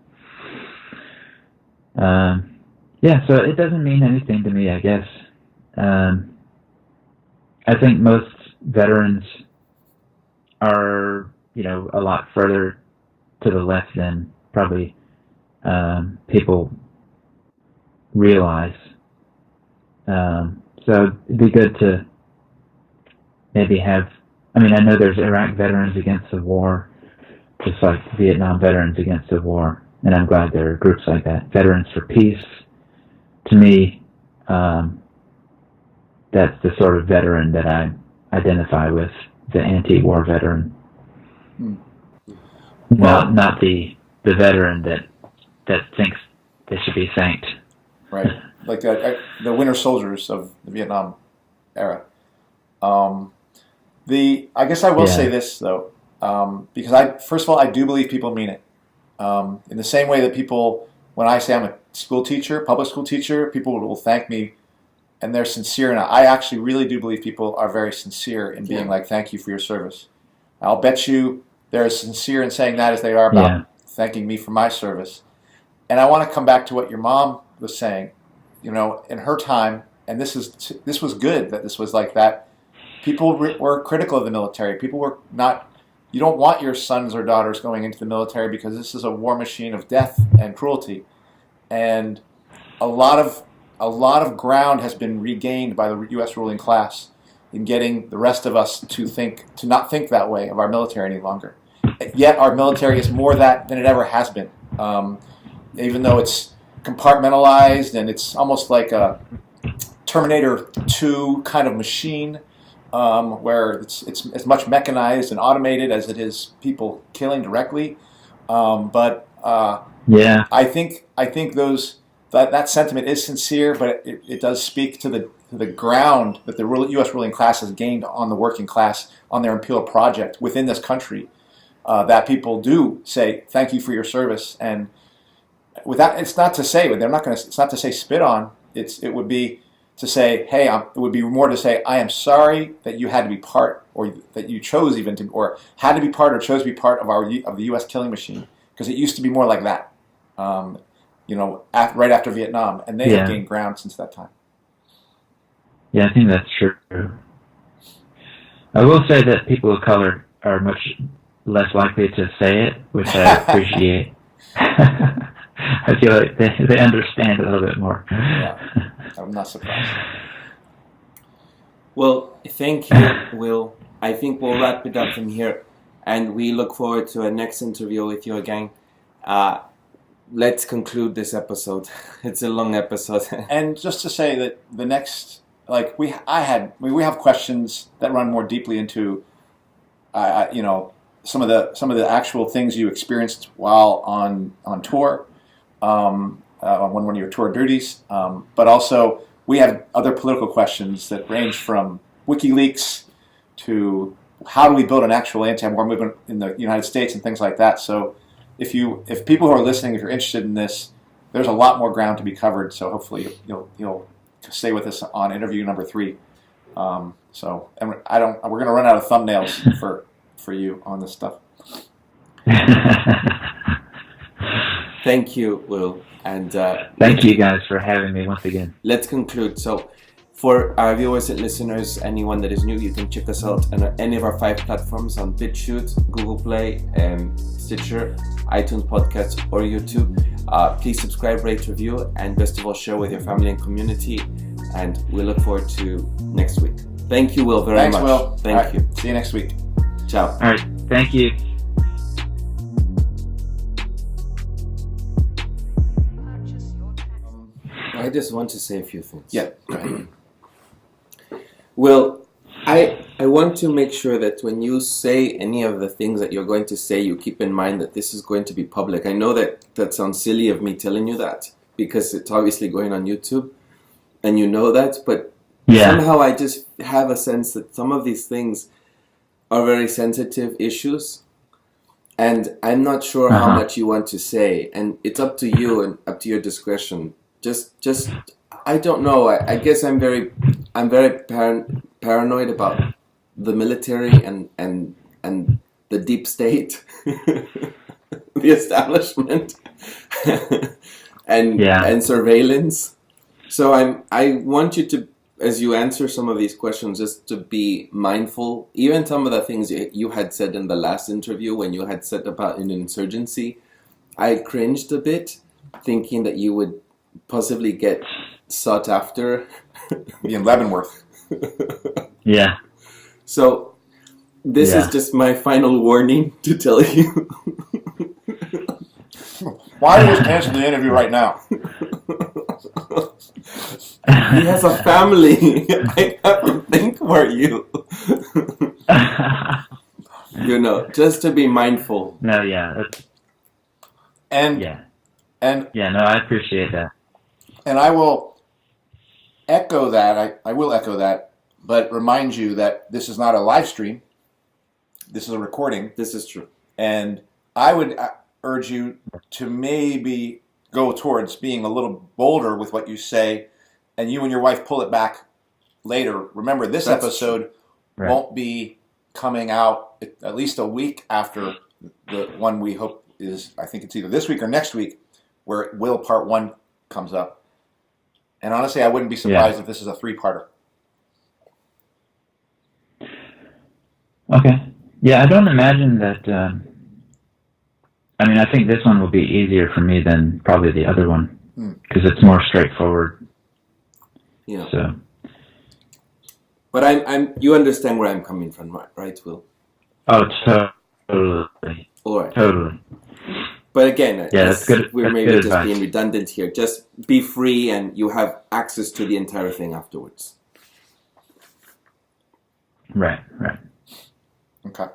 so it doesn't mean anything to me, I guess. I think most veterans are, a lot further to the left than probably people realize. So it'd be good to maybe have, I know there's Iraq veterans against the war, just like Vietnam veterans against the war, and I'm glad there are groups like that. Veterans for Peace, to me, that's the sort of veteran that I identify with, the anti-war veteran. Well, Not the veteran that thinks they should be thanked. right, like the winter soldiers of the Vietnam era. I guess I will say this though, because first of all, I do believe people mean it. In the same way that people, when I say I'm a school teacher, public school teacher, people will thank me, and they're sincere. And I actually really do believe people are very sincere in being like, "Thank you for your service." I'll bet you they're as sincere in saying that as they are about thanking me for my service. And I want to come back to what your mom was saying. You know, in her time, and this was good that this was like that. People were critical of the military. People were not. You don't want your sons or daughters going into the military because this is a war machine of death and cruelty. And a lot of ground has been regained by the U.S. ruling class in getting the rest of us to not think that way of our military any longer. Yet our military is more that than it ever has been. Even though it's compartmentalized and it's almost like a Terminator 2 kind of machine, where it's as much mechanized and automated as it is people killing directly. But I think that sentiment is sincere, but it does speak to the ground that the U.S. ruling class has gained on the working class, on their imperial project within this country. That people do say thank you for your service, and with that, it's not to say it's not to say spit on. It would be to say, hey, it would be more to say, I am sorry that you had to be part, or that you chose even to, or had to be part, or chose to be part of the U.S. killing machine, because it used to be more like that. Right after Vietnam, and they have gained ground since that time. Yeah, I think that's true. I will say that people of color are much less likely to say it, which I appreciate. I feel like they understand a little bit more. Yeah, I'm not surprised. Well, thank you, Will. I think we'll wrap it up from here, and we look forward to a next interview with you again. Let's conclude this episode. It's a long episode. And just to say that the next, we have questions that run more deeply into, some of the actual things you experienced while on tour, on one of your tour duties. But also we have other political questions that range from WikiLeaks to how do we build an actual anti-war movement in the United States and things like that. So if people who are listening, if you're interested in this, there's a lot more ground to be covered. So hopefully you'll stay with us on interview number 3. We're going to run out of thumbnails for you on this stuff. Thank you, Will, and thank you guys for having me once again. Let's conclude. So, for our viewers and listeners, anyone that is new, you can check us out on any of our 5 platforms on Bitchute, Google Play, Stitcher, iTunes Podcasts, or YouTube. Please subscribe, rate, review, and best of all, share with your family and community. And we look forward to next week. Thank you, Will, very much. Thanks, Will. Thank you. See you next week. Ciao. All right. Thank you. I just want to say a few things. Yeah, go ahead. Well, I want to make sure that when you say any of the things that you're going to say, you keep in mind that this is going to be public. I know that sounds silly of me telling you that, because it's obviously going on YouTube, and you know that, but somehow I just have a sense that some of these things are very sensitive issues, and I'm not sure how much you want to say, and it's up to you and up to your discretion. Just I don't know. I guess I'm very paranoid about the military and the deep state, the establishment, and surveillance. So I want you to, as you answer some of these questions, just to be mindful. Even some of the things you had said in the last interview, when you had said about an insurgency, I cringed a bit, thinking that you would possibly get sought after. Be in Leavenworth. Yeah. So this is just my final warning to tell you. Why are you just canceling the interview right now? He has a family. I have to think for you. You know, just to be mindful. No, yeah, And yeah, and yeah. No, I appreciate that. and I will echo that. I will echo that, but remind you that this is not a live stream. This is a recording. This is true. And I would urge you to maybe go towards being a little bolder with what you say, and you and your wife pull it back later. Remember, this That's episode Right. won't be coming out at least a week after the one we hope is, I think it's either this week or next week, where Will Part 1 comes up. And honestly, I wouldn't be surprised if this is a 3-parter. Okay. Yeah, I don't imagine that. I mean, I think this one will be easier for me than probably the other one because it's more straightforward. Yeah. So. But I'm. You understand where I'm coming from, right, Will? Oh, totally. All right. Totally. But again, Yeah, that's good. We're That's maybe good just advice. being redundant here. Just be free, and you have access to the entire thing afterwards. Right. Right. Okay.